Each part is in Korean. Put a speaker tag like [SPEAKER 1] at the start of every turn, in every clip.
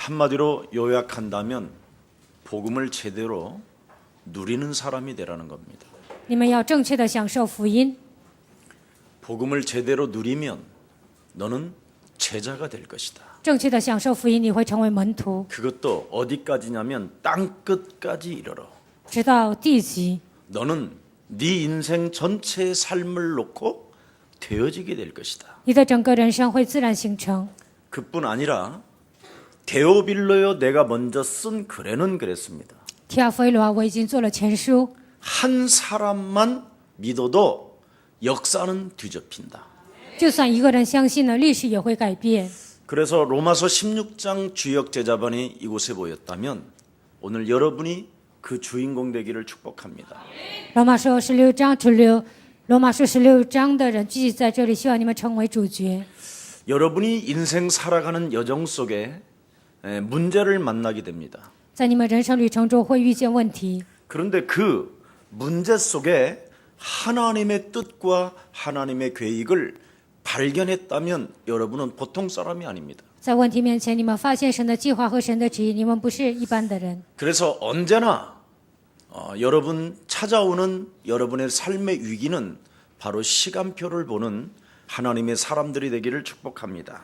[SPEAKER 1] 한마디로 요약한다면 복음을 제대로 누리는 사람이 되라는 겁니다.
[SPEAKER 2] 你们要正确的享受福音，
[SPEAKER 1] 복음을 제대로 누리면 너는 제자가 될 것이다.
[SPEAKER 2] 正确的享受福音，你会成为门徒，
[SPEAKER 1] 그것도 어디까지냐면 땅끝까지 이르러.
[SPEAKER 2] 直到地极。
[SPEAKER 1] 너는 네 인생 전체의 삶을 놓고 되어지게 될 것이다.
[SPEAKER 2] 你的整个人生会自然形成。
[SPEAKER 1] 그뿐 아니라 데오빌로요 내가 먼저 쓴 글에는 그랬습니다.
[SPEAKER 2] 提亚菲罗，我已经做了前书，
[SPEAKER 1] 한 사람만 믿어도 역사는 뒤집힌다.
[SPEAKER 2] 就算一个人相信了，历史也会改变。
[SPEAKER 1] 그래서 로마서 16장 주역 제자반이 이곳에 모였다면 오늘 여러분이 그 주인공 되기를 축복합니다.
[SPEAKER 2] 罗马书16章主流，罗马书16章的人聚集在这里，希望你们成为主角。
[SPEAKER 1] 여러분이 인생 살아가는 여정 속에 문제를 만나게 됩니다.
[SPEAKER 2] 在你们人生旅程中会遇见问题，
[SPEAKER 1] 그런데 그 문제 속에 하나님의 뜻과 하나님의 계획을 발견했다면 여러분은 보통 사람이 아닙니다.
[SPEAKER 2] 在问题面前，你们发现神的计划和神的旨意，你们不是一般的人。
[SPEAKER 1] 그래서 언제나 여러분 찾아오는 여러분의 삶의 위기는 바로 시간표를 보는 하나님의 사람들이 되기를 축복합니다.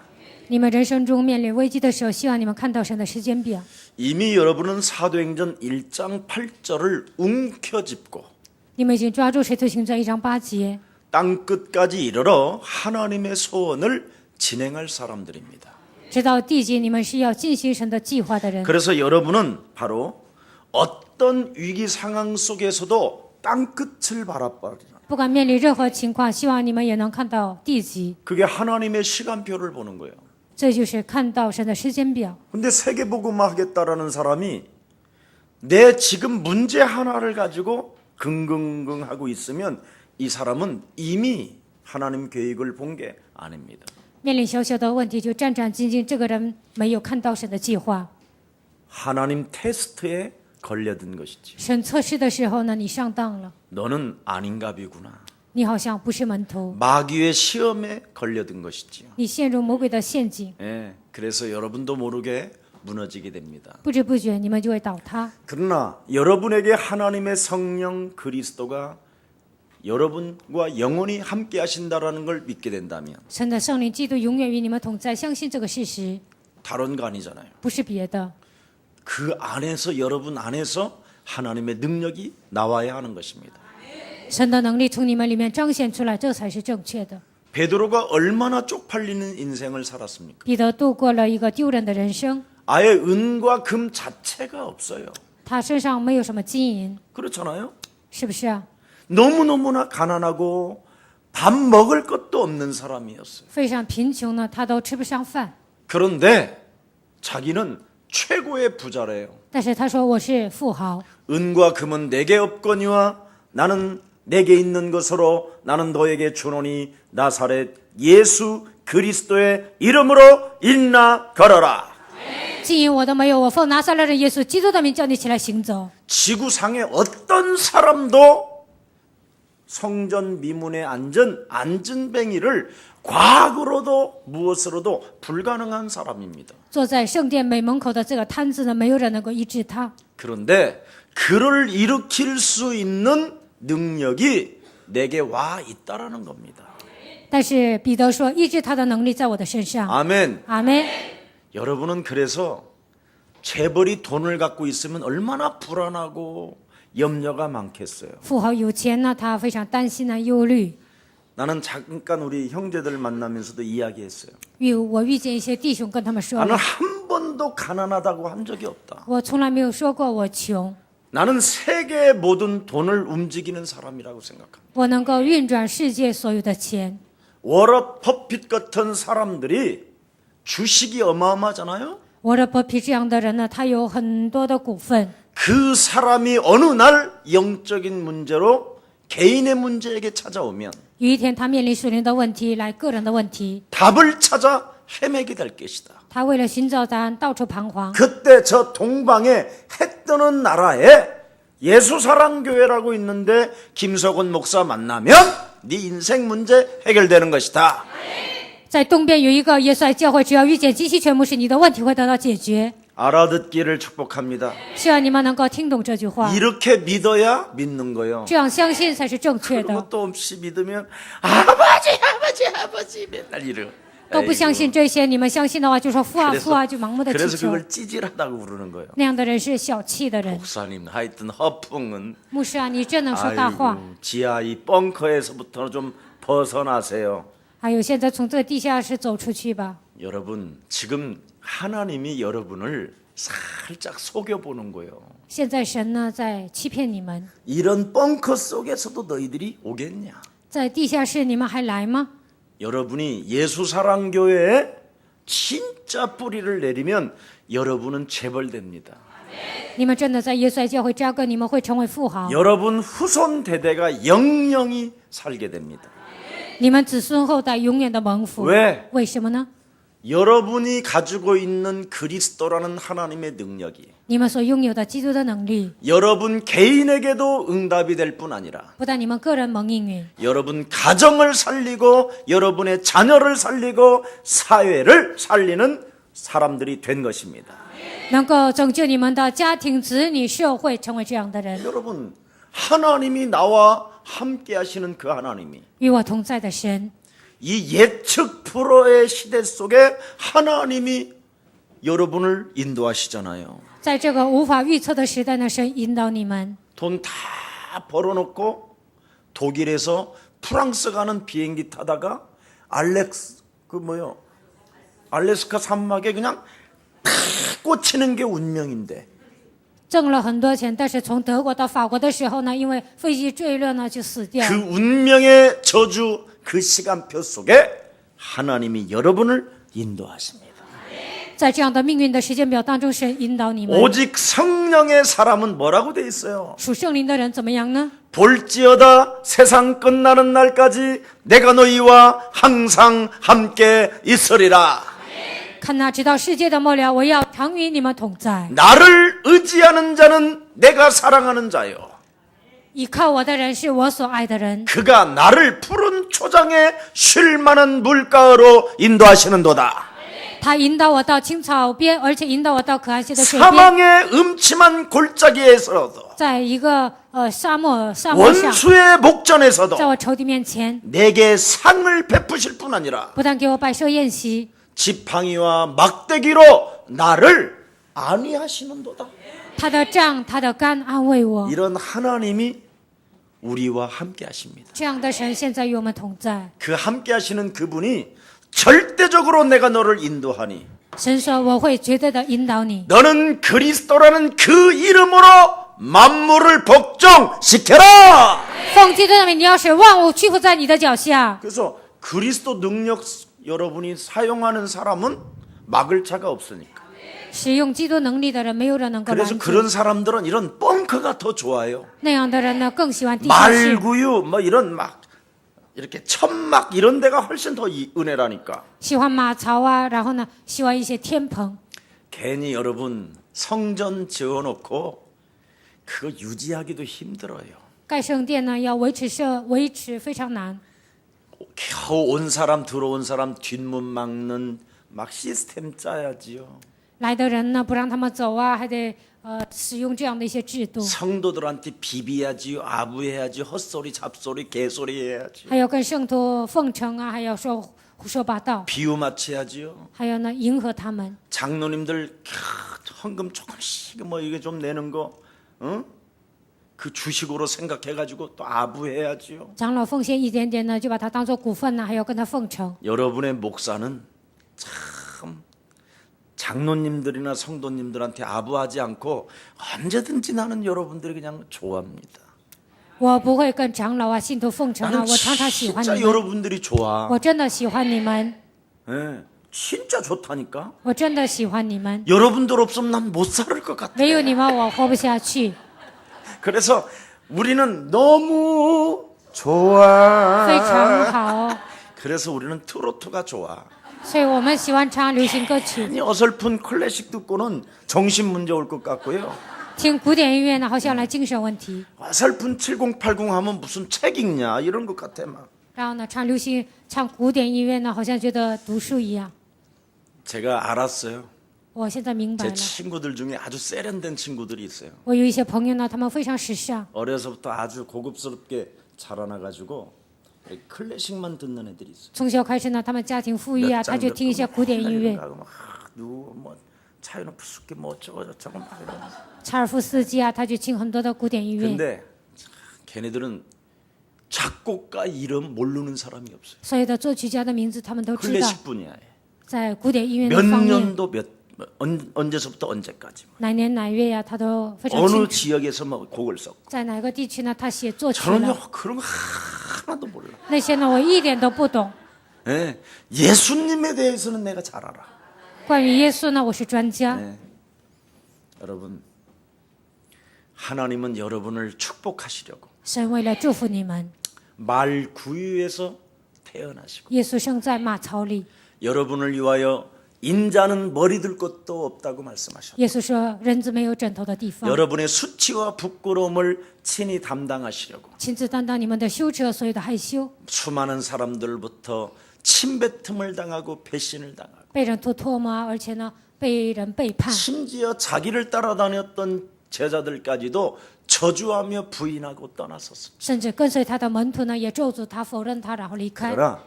[SPEAKER 2] 你们人生中面临危机的时候，希望你们看到神的时间表。
[SPEAKER 1] 이미 여러분은 사도행전 1장 8절을 움켜쥐고
[SPEAKER 2] 你们已经抓住使徒行传1章8节，
[SPEAKER 1] 땅끝까지 이르러 하나님의 소원을 진행할 사람들입니다.
[SPEAKER 2] 直到地极，你们是要进行神的计划的人。
[SPEAKER 1] 그래서 여러분은 바로 어떤 위기 상황 속에서도 땅끝을 바라봐라.
[SPEAKER 2] 不管面临任何情况，希望你们也能看到地极，
[SPEAKER 1] 그게 하나님의 시간표를 보는 거예요.
[SPEAKER 2] 这就是看到神的时间表。
[SPEAKER 1] 근데 세계복음화 하겠다라는 사람이 내 지금 문제 하나를 가지고 긍긍긍 하고 있으면 이 사람은 이미 하나님 계획을 본 게 아닙니다.
[SPEAKER 2] 面临小小的问题就战战兢兢，这个人没有看到神的计划。
[SPEAKER 1] 하나님 테스트에 걸려든 것이지.
[SPEAKER 2] 神测试的时候呢，你上当了，
[SPEAKER 1] 너는 아닌가비구나.
[SPEAKER 2] 你好像不是门徒，
[SPEAKER 1] 마귀의 시험에 걸려든 것이지요.
[SPEAKER 2] 你陷入魔鬼的陷阱，
[SPEAKER 1] 예, 그래서 여러분도 모르게 무너지게 됩니다.
[SPEAKER 2] 不知不觉你们就会倒塌。
[SPEAKER 1] 그러나 여러분에게 하나님의 성령 그리스도가 여러분과 영원히 함께 하신다라는 걸 믿게 된다면
[SPEAKER 2] 神的圣灵基督永远与你们同在，相信这个事实，
[SPEAKER 1] 다른 거 아니잖아요.
[SPEAKER 2] 不是别的。
[SPEAKER 1] 그 안에서 여러분 안에서 하나님의 능력이 나와야 하는 것입니다.
[SPEAKER 2] 神的能力从你们里面彰显出来，这才是正确的。
[SPEAKER 1] 베드로가 얼마나 쪽팔리는 인생을 살았습니까?
[SPEAKER 2] 彼得度过了一个丢人的人生，
[SPEAKER 1] 아예 은과 금 자체가 없어요.
[SPEAKER 2] 他身上没有什么金银，
[SPEAKER 1] 그렇잖아요.
[SPEAKER 2] 是不是啊？
[SPEAKER 1] 너무너무나 가난하고 밥 먹을 것도 없는 사람이었어요.
[SPEAKER 2] 非常贫穷呢，他都吃不上饭。
[SPEAKER 1] 그런데 자기는 최고의 부자래요.
[SPEAKER 2] 但是他说我是富豪，
[SPEAKER 1] 은과 금은 내게 없거니와 나는 내게 있는 것으로 나는 너에게 주노니 나사렛 예수 그리스도의 이름으로 일어나 걸어라.
[SPEAKER 2] 金银我都没有，我奉拿撒勒人耶稣基督的名叫你起来行走。
[SPEAKER 1] 지구상의 어떤 사람도 성전 미문에 앉은 안전뱅이를 과거로도 무엇으로도 불가능한 사람입니다.
[SPEAKER 2] 坐在圣殿美门口的这个摊子呢，没有人能够医治他。
[SPEAKER 1] 그런데 그를 일으킬 수 있는 능력이 내게 와 있다라는 겁니다.
[SPEAKER 2] 但是彼得说，医治他的能力在我的身上。
[SPEAKER 1] 아멘.
[SPEAKER 2] 阿门。
[SPEAKER 1] 여러분은 그래서 재벌이 돈을 갖고 있으면 얼마나 불안하고 염려가 많겠어요.
[SPEAKER 2] 富豪有钱呢，他非常担心呢，忧虑。
[SPEAKER 1] 나는 잠깐 우리 형제들 만나면서도 이야기했어요.
[SPEAKER 2] 我遇见一些弟兄，跟他们说
[SPEAKER 1] 나는
[SPEAKER 2] 了，
[SPEAKER 1] 한 번도 가난하다고 한 적이 없다.
[SPEAKER 2] 我从来没有说过我穷，
[SPEAKER 1] 나는 세계의 모든 돈을 움직이는 사람이라고 생각합니다.
[SPEAKER 2] 我能够运转世界所有的钱。
[SPEAKER 1] 워런 버핏 같은 사람들이 주식이 어마어마하잖아요.
[SPEAKER 2] 沃勒伯皮这样的人呢，他有很多的股份。
[SPEAKER 1] 그 사람이 어느 날 영적인 문제로 개인의 문제에게 찾아오면
[SPEAKER 2] 有一天，他面临属灵的问题，来个人的问题，
[SPEAKER 1] 답을 찾아 헤매게 될 것이다.
[SPEAKER 2] 他为了寻找答案到处彷徨。
[SPEAKER 1] 그때 저 동방에 해 뜨는 나라에 예수사랑교회라고 있는데 김석원 목사 만나면 네 인생 문제 해결되는 것이다.
[SPEAKER 2] 在东边有一个耶稣爱教会，只要遇见金希全牧师，你的问题会得到解决。
[SPEAKER 1] 알아듣기를 축복합니다.
[SPEAKER 2] 希望你们能够听懂这句话，
[SPEAKER 1] 이렇게 믿어야 믿는 거예요.
[SPEAKER 2] 这样相信才是正确
[SPEAKER 1] 그런
[SPEAKER 2] 的。
[SPEAKER 1] 것도 없이 믿으면 아버지 맨날 이래요.
[SPEAKER 2] 都不相信这些，你们相信的话就说父啊父啊，就盲目的祈
[SPEAKER 1] 그래서
[SPEAKER 2] 求。
[SPEAKER 1] 그걸 찌질하다고 부르는 거예요.
[SPEAKER 2] 那样的人是小气的人。
[SPEAKER 1] 목사님 하여튼 허풍은
[SPEAKER 2] 牧师啊，你真能说大话。
[SPEAKER 1] 아이고, 지하 이 벙커에서부터 좀 벗어나세요.
[SPEAKER 2] 还有，现在从这个地下室走出去吧。
[SPEAKER 1] 여러분 지금 하나님이 여러분을 살짝 속여보는 거예요.
[SPEAKER 2] 现在神呢在欺骗你们，
[SPEAKER 1] 이런 벙커 속에서도 너희들이 오겠냐?
[SPEAKER 2] 在地下室你们还来吗？
[SPEAKER 1] 여러분이 예수사랑교회에 진짜 뿌리를 내리면 여러분은 재벌됩니다.
[SPEAKER 2] 你们真的在耶稣爱教会扎根，你们会成为富豪。
[SPEAKER 1] 여러분 후손 대대가 영영이 살게 됩니다.
[SPEAKER 2] 你们子孙后代永远的蒙福。
[SPEAKER 1] 왜?
[SPEAKER 2] 为什么呢？
[SPEAKER 1] 여러분이 가지고 있는 그리스도라는 하나님의 능력이
[SPEAKER 2] 你们所拥有的基督的能力，
[SPEAKER 1] 여러분 개인에게도 응답이 될 뿐 아니라
[SPEAKER 2] 不但你们个人蒙应允，
[SPEAKER 1] 여러분 가정을 살리고 여러분의 자녀를 살리고 사회를 살리는 사람들이 된 것입니다.
[SPEAKER 2] 能够拯救你们的家庭、子女、社会，成为这样的人。
[SPEAKER 1] 여러분 하나님이 나와 함께 하시는 그 하나님이
[SPEAKER 2] 与我同在的神，
[SPEAKER 1] 이 예측 불허의 시대 속에 하나님이 여러분을 인도하시잖아요.
[SPEAKER 2] 在这个无法预测的时代呢，神引导你们。
[SPEAKER 1] 돈 다 벌어놓고 독일에서 프랑스 가는 비행기 타다가 알래스카 산막에 그냥 탁 꽂히는 게 운명인데
[SPEAKER 2] 挣了很多钱，但是从德国到法国的时候呢，因为飞机坠落呢，就死掉。
[SPEAKER 1] 그 운명의 저주 그 시간표 속에 하나님이 여러분을 인도하십니다.
[SPEAKER 2] 在这样的命运的时间表当中，神引导你们。
[SPEAKER 1] 오직 성령의 사람은 뭐라고 돼 있어요?
[SPEAKER 2] 属圣灵的人怎么样呢？
[SPEAKER 1] 볼지어다 세상 끝나는 날까지 내가 너희와 항상 함께 있으리라.
[SPEAKER 2] 看那直到世界的末了，我要常与你们同在。
[SPEAKER 1] 나를 의지하는 자는 내가 사랑하는 자요.
[SPEAKER 2] 依靠我的人是我所爱的人，
[SPEAKER 1] 그가 나를 푸른 초장에 쉴 만한 물가로 인도하시는도다.
[SPEAKER 2] 他引导我到青草边，而且引导我到可安息的水边。
[SPEAKER 1] 사망의 음침한 골짜기에서도
[SPEAKER 2] 在一个沙漠上，
[SPEAKER 1] 원수의
[SPEAKER 2] 在
[SPEAKER 1] 목전에서도
[SPEAKER 2] 我仇敌面前，
[SPEAKER 1] 내게 상을 베푸실 뿐 아니라
[SPEAKER 2] 不但给我摆设宴席，
[SPEAKER 1] 지팡이와 막대기로 나를 안위하시는도다.
[SPEAKER 2] 他的杖、他的竿安慰我。
[SPEAKER 1] 이런 하나님이 우리와 함께 하십니다.
[SPEAKER 2] 这样的神现在与我们同在。
[SPEAKER 1] 그 함께 하시는 그분이 절대적으로 내가 너를 인도하니
[SPEAKER 2] 神说：“我会绝对的引导你。
[SPEAKER 1] 너는 그리스도라는 그 이름으로 만물을 복종시켜라.
[SPEAKER 2] 奉基督的名，你要使万物屈服在你的脚下。
[SPEAKER 1] 그래서 그리스도 능력 여러분이 사용하는 사람은 막을 자가 없으니까.
[SPEAKER 2] 使用基督能力的人，没有人能够拦
[SPEAKER 1] 그래서
[SPEAKER 2] 阻。
[SPEAKER 1] 그런 사람들은 이런 벙커가 더 좋아요.
[SPEAKER 2] 那样的人呢，更喜欢地下室，
[SPEAKER 1] 말구유 뭐 이런 막 이렇게 천막 이런 데가 훨씬 더 은혜라니까.
[SPEAKER 2] 喜欢马槽啊，然后呢，喜欢一些天棚。
[SPEAKER 1] 괜히 여러분 성전 지어놓고 그거 유지하기도 힘들어요.
[SPEAKER 2] 盖圣殿呢，要维持非常难。
[SPEAKER 1] 겨우 온 사람 들어온 사람 뒷문 막는 막 시스템 짜야지요.
[SPEAKER 2] 来的人呢，不让他们走啊，还得使用这样的一些制度，
[SPEAKER 1] 성도들한테 비비야지요. 아부해야지. 헛소리 잡소리 개소리 해야지.
[SPEAKER 2] 还要跟圣徒奉承啊，还要说胡说八道，
[SPEAKER 1] 비유 맞춰야지요.
[SPEAKER 2] 还要呢迎合他们。
[SPEAKER 1] 장로님들 헌금 조금씩 뭐 이게 좀 내는 거, 응? 그 주식으로 생각해가지고 또 아부해야지요.
[SPEAKER 2] 长老奉献一点点呢，就把它当做股份呢，还要跟他奉承。
[SPEAKER 1] 여러분의 목사는 참 장로님들이나 성도님들한테 아부하지 않고 언제든지 나는 여러분들이 그냥 좋아합니다.
[SPEAKER 2] 我不会跟长老啊、信徒奉承啊，
[SPEAKER 1] 나는
[SPEAKER 2] 我常常喜欢
[SPEAKER 1] 진짜
[SPEAKER 2] 你们，
[SPEAKER 1] 여러분들이 좋아.
[SPEAKER 2] 我真的喜欢你们，
[SPEAKER 1] 예, 진짜 좋다니까.
[SPEAKER 2] 我真的喜欢你们。
[SPEAKER 1] 여러분들 없으면 난 못 살을 것 같아.
[SPEAKER 2] 没有你们，我活不下去。
[SPEAKER 1] 그래서 우리는 너무 좋아.
[SPEAKER 2] 非常好，
[SPEAKER 1] 그래서 우리는 트로트가 좋아.
[SPEAKER 2] 所以我们喜欢唱流行歌曲，
[SPEAKER 1] 이 어설픈 클래식 듣고는 정신 문제 올 것 같고요.
[SPEAKER 2] 听古典音乐呢，好像来精神问题。
[SPEAKER 1] 어설픈 7080 하면 무슨 책 읽냐 이런 것 같아 막.
[SPEAKER 2] 然后呢，唱古典音乐呢，好像觉得读书一样。
[SPEAKER 1] 제가 알았어요.
[SPEAKER 2] 我现在明白
[SPEAKER 1] 제
[SPEAKER 2] 了。
[SPEAKER 1] 친구들 중에 아주 세련된 친구들이 있어요.
[SPEAKER 2] 我有一些朋友呢，他们非常时尚，
[SPEAKER 1] 어려서부터 아주 고급스럽게 자라나가지고 클래식만 듣는 애들이 있어요.
[SPEAKER 2] 从小开始呢，他们家庭富裕啊，他就听一些古典音乐，
[SPEAKER 1] 누구 뭐 차이노프스키 뭐 어쩌고 저쩌고 막 이러고.
[SPEAKER 2] 查尔夫斯基啊，他就听很多的古典音乐。
[SPEAKER 1] 근데 걔네들은 작곡가 이름 모르는 사람이 없어요.
[SPEAKER 2] 所有的作曲家的名字他们都知道，
[SPEAKER 1] 클래식 분야에
[SPEAKER 2] 在古典音乐
[SPEAKER 1] 몇
[SPEAKER 2] 的方面，
[SPEAKER 1] 년도 언제서부터 언제까지
[SPEAKER 2] 哪年哪月呀，他都非常清
[SPEAKER 1] 어느
[SPEAKER 2] 楚。
[SPEAKER 1] 지역에서 뭐 곡을 썼고
[SPEAKER 2] 在哪个地区呢，他写作曲
[SPEAKER 1] 저는요
[SPEAKER 2] 了。
[SPEAKER 1] 그런 거 하나도 몰라.
[SPEAKER 2] 那些呢，我一点都不懂。
[SPEAKER 1] 예, 예수님에 대해서는 내가 잘 알아.
[SPEAKER 2] 关于耶稣呢，我是专家。
[SPEAKER 1] 네. 여러분, 하나님은 여러분을 축복하시려고
[SPEAKER 2] 神为了祝福你们，
[SPEAKER 1] 말 구유에서 태어나시고
[SPEAKER 2] 耶稣生在马槽里。
[SPEAKER 1] 여러분을 위하여 인자는 머리 들 것도 없다고 말씀하셨다.
[SPEAKER 2] 耶稣说：“人子没有枕头的地方，
[SPEAKER 1] 여러분의 수치와 부끄러움을 친히 담당하시려고
[SPEAKER 2] 亲自担当你们的羞耻和所有的害羞，
[SPEAKER 1] 수많은 사람들부터 침뱉음을 당하고 배신을 당하고
[SPEAKER 2] 被人吐唾沫啊，而且呢，被人背叛，
[SPEAKER 1] 심지어 자기를 따라다녔던 제자들까지도 저주하며 부인하고 떠나섰습니다.
[SPEAKER 2] 甚至跟随他的门徒呢，也咒诅他、否认他，然后离开。
[SPEAKER 1] 그러나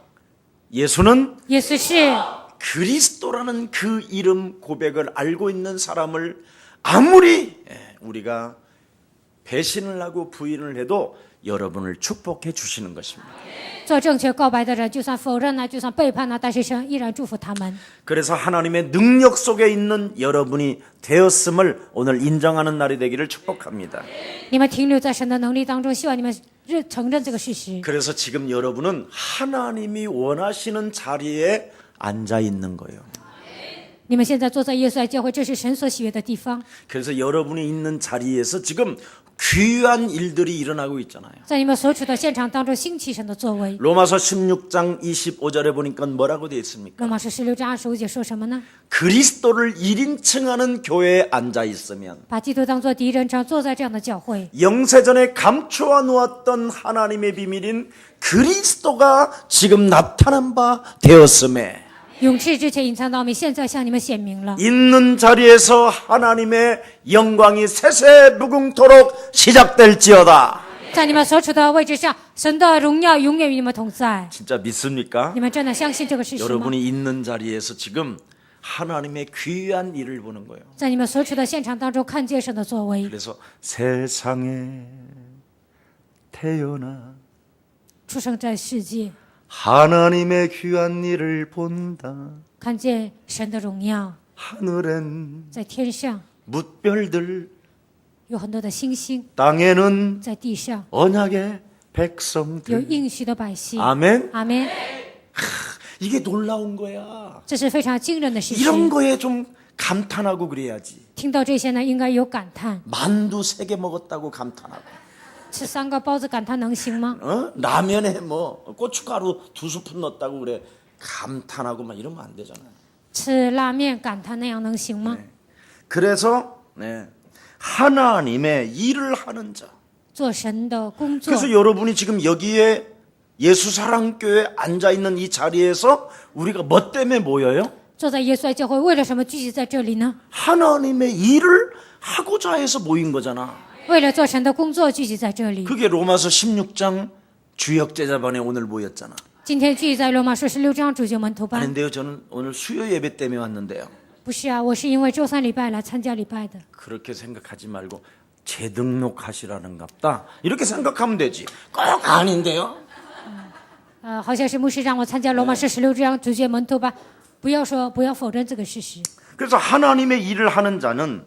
[SPEAKER 1] 예수는
[SPEAKER 2] 耶稣是
[SPEAKER 1] 그리스도라는 그 이름 고백을 알고 있는 사람을 아무리 우리가 배신을 하고 부인을 해도 여러분을 축복해 주시는 것입니다.
[SPEAKER 2] 做正确告白的人，就算否认呢，就算背叛呢，但是神依然祝福他们。
[SPEAKER 1] 그래서 하나님의 능력 속에 있는 여러분이 되었음을 오늘 인정하는 날이 되기를 축복합니다.
[SPEAKER 2] 你们停留在神的能力当中，希望你们承认这个事实。
[SPEAKER 1] 그래서 지금 여러분은 하나님이 원하시는 자리에 앉아 있는 거예요.
[SPEAKER 2] 你们现在坐在耶稣爱教会，这是神所喜悦的地方。
[SPEAKER 1] 그래서 여러분이 있는 자리에서 지금 귀한 일들이 일어나고 있잖아요.
[SPEAKER 2] 在你们所处的现场当中，兴起神的作为。
[SPEAKER 1] 로마서 16장 25절에 보니까 뭐라고 되어 있습니까?
[SPEAKER 2] 罗马书16章25节说什么呢？
[SPEAKER 1] 그리스도를 1인칭하는 교회에 앉아 있으면
[SPEAKER 2] 把基督当作第一人称，坐在这样的教会，
[SPEAKER 1] 영세전에 감추어 놓았던 하나님의 비밀인 그리스도가 지금 나타난 바 되었음에
[SPEAKER 2] 永世之前隐藏的奥秘，现在向你们显明了。
[SPEAKER 1] 있는 자리에서 하나님의 영광이 세세무궁토록 시작될지어다.
[SPEAKER 2] 在你们所处的位置上，神的荣耀永远与你们同在。
[SPEAKER 1] 진짜 믿습니까?
[SPEAKER 2] 你们真的相信这个事实吗？
[SPEAKER 1] 여러분이 있는 자리에서 지금 하나님의 귀한 일을 보는 거예요.
[SPEAKER 2] 在你们所处的现场当中，看见神的作为，
[SPEAKER 1] 그래서 세상에 태어나
[SPEAKER 2] 出生在世界，
[SPEAKER 1] 하나님의 귀한 일을 본다.
[SPEAKER 2] 看见神的荣耀。
[SPEAKER 1] 하늘엔
[SPEAKER 2] 在天上
[SPEAKER 1] 뭇별들,
[SPEAKER 2] 有很多的星星，
[SPEAKER 1] 땅에는
[SPEAKER 2] 在地上
[SPEAKER 1] 언약의
[SPEAKER 2] 有
[SPEAKER 1] 백성들.
[SPEAKER 2] 应许的百姓。
[SPEAKER 1] 아멘.
[SPEAKER 2] 阿门。
[SPEAKER 1] 이게 놀라운 거야.
[SPEAKER 2] 这是非常惊人的事实。
[SPEAKER 1] 이런 거에 좀 감탄하고 그래야지.
[SPEAKER 2] 听到这些呢，应该有感叹。
[SPEAKER 1] 만두 3개 먹었다고 감탄하고,
[SPEAKER 2] 吃3个包子感叹能行吗？
[SPEAKER 1] 라면에 뭐 고춧가루 2스푼 넣었다고 그래 감탄하고 막 이러면 안 되잖아요.
[SPEAKER 2] 吃拉面感叹那样能行吗？
[SPEAKER 1] 그래서 하나님의 일을 하는 자.
[SPEAKER 2] 做神的工作。
[SPEAKER 1] 그래서 여러분이 지금 여기에 예수사랑교회에 앉아 있는 이 자리에서 우리가 뭐 때문에 모여요?
[SPEAKER 2] 坐在耶稣爱教会，为了什么聚集在这里呢？
[SPEAKER 1] 하나님의 일을 하고자 해서 모인 거잖아.
[SPEAKER 2] 为了做神的工作聚集在这里。
[SPEAKER 1] 그게 로마서 16장 주역제자반에 오늘 모였잖아.
[SPEAKER 2] 今天聚集在罗马书16章主教门徒班。
[SPEAKER 1] 아닌데요, 저는 오늘 수요 예배 때문에 왔는데요.
[SPEAKER 2] 不是啊，我是因为周3礼拜来参加礼拜的。
[SPEAKER 1] 그렇게 생각하지 말고 재등록하시라는갑다. 이렇게 생각하면 되지. 꼭 아닌데요.
[SPEAKER 2] 好像是牧师让我参加罗马书16章主教门徒班，不要否认这个事实。
[SPEAKER 1] 그래서 하나님의 일을 하는 자는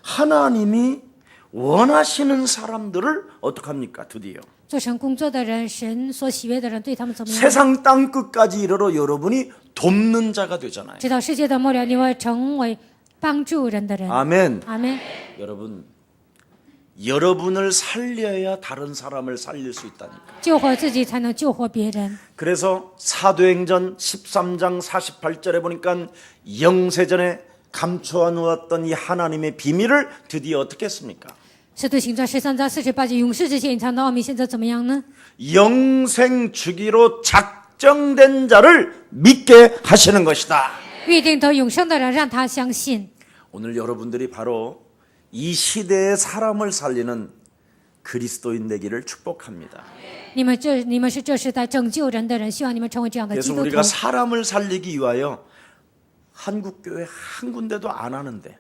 [SPEAKER 1] 하나님이 원하시는 사람들을 어떡합니까? 드디어
[SPEAKER 2] 做成工作的人，神所喜悦的人，对他们怎么样？
[SPEAKER 1] 세상 땅 끝까지 이르러 여러분이 돕는 자가 되잖아요.
[SPEAKER 2] 直到世界的末了，你会成为帮助人的人。
[SPEAKER 1] 아멘.
[SPEAKER 2] 阿门。
[SPEAKER 1] 여러분을 살려야 다른 사람을 살릴 수 있다니까.
[SPEAKER 2] 救活自己才能救活别人。
[SPEAKER 1] 그래서 사도행전 13장 48절에 보니까 영세전에 감추어 놓았던 이 하나님의 비밀을 드디어 어떻게 했습니까?
[SPEAKER 2] 使徒行传13章48节，永世之前隐藏的奥秘，现在怎么样呢？
[SPEAKER 1] 영생 주기로 작정된 자를 믿게 하시는 것이다.
[SPEAKER 2] 预定得永生的人，让他相信。
[SPEAKER 1] 오늘 여러분들이 바로 이 시대의 사람을 살리는 그리스도인 되기를 축복합니다.
[SPEAKER 2] 你们是这时代拯救人的人，希望你们成为这样的基
[SPEAKER 1] 그래서
[SPEAKER 2] 督徒
[SPEAKER 1] 우리가 。 사람을 살리기 위하여 한국교회 한 군데도 안 하는데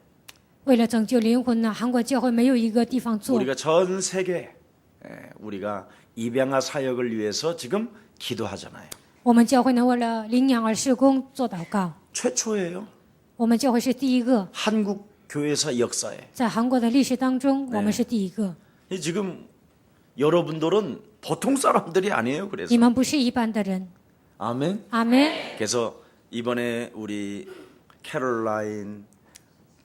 [SPEAKER 2] 为了拯救灵魂呢，韩国教会没有一个地方做。
[SPEAKER 1] 우리가 전 세계 우리가 입양아 사역을 위해서 지금 기도하잖아요.
[SPEAKER 2] 我们教会呢，为了领养儿施工做祷告。
[SPEAKER 1] 최초예요.
[SPEAKER 2] 我们教会是第一个，
[SPEAKER 1] 한국 교회사 역사에.
[SPEAKER 2] 在韩国的历史当中，我们是第一个。
[SPEAKER 1] 지금 여러분들은 보통 사람들이 아니에요. 그래서
[SPEAKER 2] 你们不是一般的人。
[SPEAKER 1] 아멘.
[SPEAKER 2] 阿门。
[SPEAKER 1] 그래서 이번에 우리 캐롤라인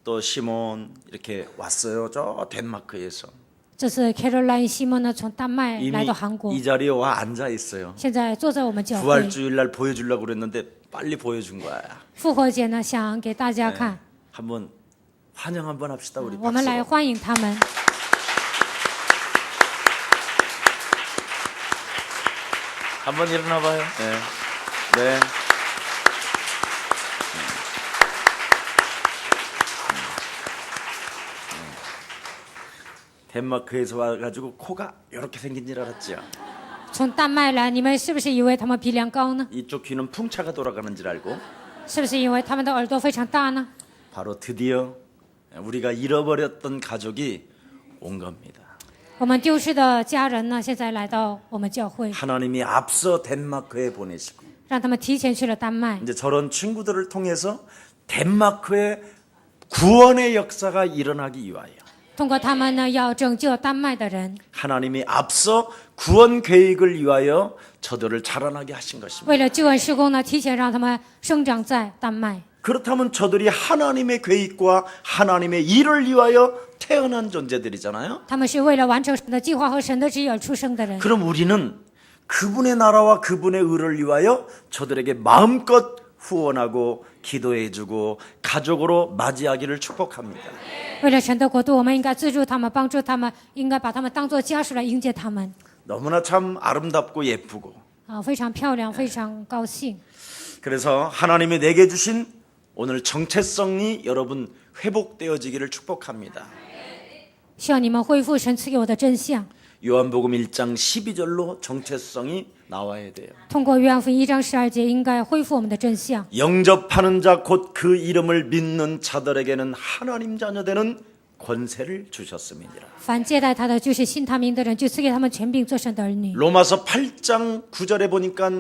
[SPEAKER 1] 또 시몬 이렇게 왔어요. 저 덴마크에서
[SPEAKER 2] 这次 Caroline 西蒙呢，从丹麦
[SPEAKER 1] 이미
[SPEAKER 2] 来到韩国，
[SPEAKER 1] 이 자리에 와 앉아 있어요.
[SPEAKER 2] 现在坐在我们教会。
[SPEAKER 1] 부활주일날 보여주려고 그랬는데 빨리 보여준 거야.
[SPEAKER 2] 复活节呢，想给大家看，
[SPEAKER 1] 한번 환영 한번 합시다 우리
[SPEAKER 2] 我们来
[SPEAKER 1] 박수.
[SPEAKER 2] 欢迎他们。
[SPEAKER 1] 한번 일어나 봐요. 네. 네. 덴마크에서 와가지고 코가 이렇게 생긴 줄 알았죠.
[SPEAKER 2] 从丹麦来，你们是不是以为他们鼻梁高呢？
[SPEAKER 1] 이쪽 귀는 풍차가 돌아가는 줄 알고
[SPEAKER 2] 是不是因为他们的耳朵非常大呢？
[SPEAKER 1] 바로 드디어 우리가 잃어버렸던 가족이 온 겁니다.
[SPEAKER 2] 我们丢失的家人呢，现在来到我们教会，
[SPEAKER 1] 하나님이 앞서 덴마크에 보내시고
[SPEAKER 2] 让他们提前去了丹麦。
[SPEAKER 1] 이제 저런 친구들을 통해서 덴마크의 구원의 역사가 일어나기 위하여
[SPEAKER 2] 通过他们呢，要拯救丹麦的人，
[SPEAKER 1] 하나님이 앞서 구원 계획을 위하여 저들을 자라나게 하신 것입니다.
[SPEAKER 2] 为了救恩施工呢，提前让他们生长在丹麦。
[SPEAKER 1] 그렇다면 저들이 하나님의 계획과 하나님의 일을 위하여 태어난 존재들이잖아요.
[SPEAKER 2] 他们是为了完成神的计划和神的旨意而出生的人。
[SPEAKER 1] 그럼 우리는 그분의 나라와 그분의 의를 위하여 저들에게 마음껏 후원하고 기도해주고 가족으로 맞이하기를 축복합니다.
[SPEAKER 2] 为了神的国度，我们应该资助他们，帮助他们，应该把他们当作家属来迎接他们。
[SPEAKER 1] 너무나 참 아름답고 예쁘고
[SPEAKER 2] 非常漂亮，非常高兴。
[SPEAKER 1] 그래서 하나님이 내게 주신 오늘 정체성이 여러분 회복되어지기를 축복합니다.
[SPEAKER 2] 希望你们恢复神赐给我的真相。
[SPEAKER 1] 요한복음 1장 12절로 정체성이 나와야 돼요.
[SPEAKER 2] 通过约翰福音1章12节，应该恢复我们的真相。
[SPEAKER 1] 영접하는 자 곧 그 이름을 믿는 자들에게는 하나님 자녀 되는 권세를 주셨음이니라.
[SPEAKER 2] 凡接待他的，就是信他名的人，就赐给他们权柄做神的儿女。
[SPEAKER 1] 로마서 8장 9절에 보니까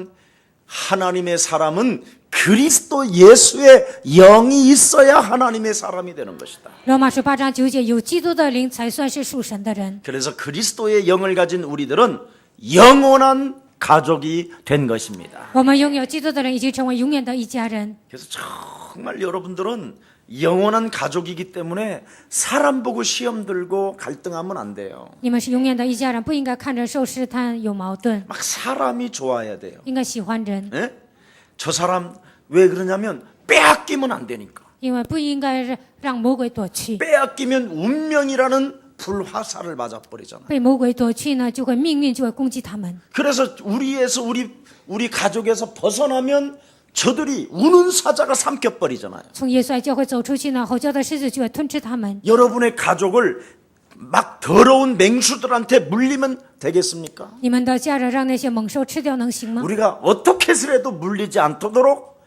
[SPEAKER 1] 하나님의 사람은 그리스도 예수의 영이 있어야 하나님의 사람이 되는 것이다.
[SPEAKER 2] 罗马书8章9节，有基督的灵才算是属神的人。
[SPEAKER 1] 그래서 그리스도의 영을 가진 우리들은 영원한 가족이 된 것입니다.
[SPEAKER 2] 我们拥有基督的人，已经成为永远的一家人。
[SPEAKER 1] 그래서 정말 여러분들은 영원한 가족이기 때문에 사람 보고 시험 들고 갈등하면 안 돼요.
[SPEAKER 2] 你们是永远的一家人，不应该看着受试探有矛盾，
[SPEAKER 1] 막 사람이 좋아야 돼요.
[SPEAKER 2] 应该喜欢人，
[SPEAKER 1] 예? 저 사람 왜 그러냐면 빼앗기면 안 되니까.
[SPEAKER 2] 因为不应该让魔鬼夺去。
[SPEAKER 1] 빼앗기면 운명이라는 불화살을 맞아버리잖아요.
[SPEAKER 2] 被魔鬼夺去呢，就会命运就会攻击他们。
[SPEAKER 1] 그래서 우리 가족에서 벗어나면 저들이 우는 사자가 삼켜버리잖아요.
[SPEAKER 2] 从耶稣爱教会走出去呢，吼叫的狮子就会吞吃他们。
[SPEAKER 1] 여러분의 가족을 막 더러운 맹수들한테 물리면 되겠습니까?
[SPEAKER 2] 你们的家人让那些猛兽吃掉能行吗？
[SPEAKER 1] 우리가 어떻게 해서라도 물리지 않도록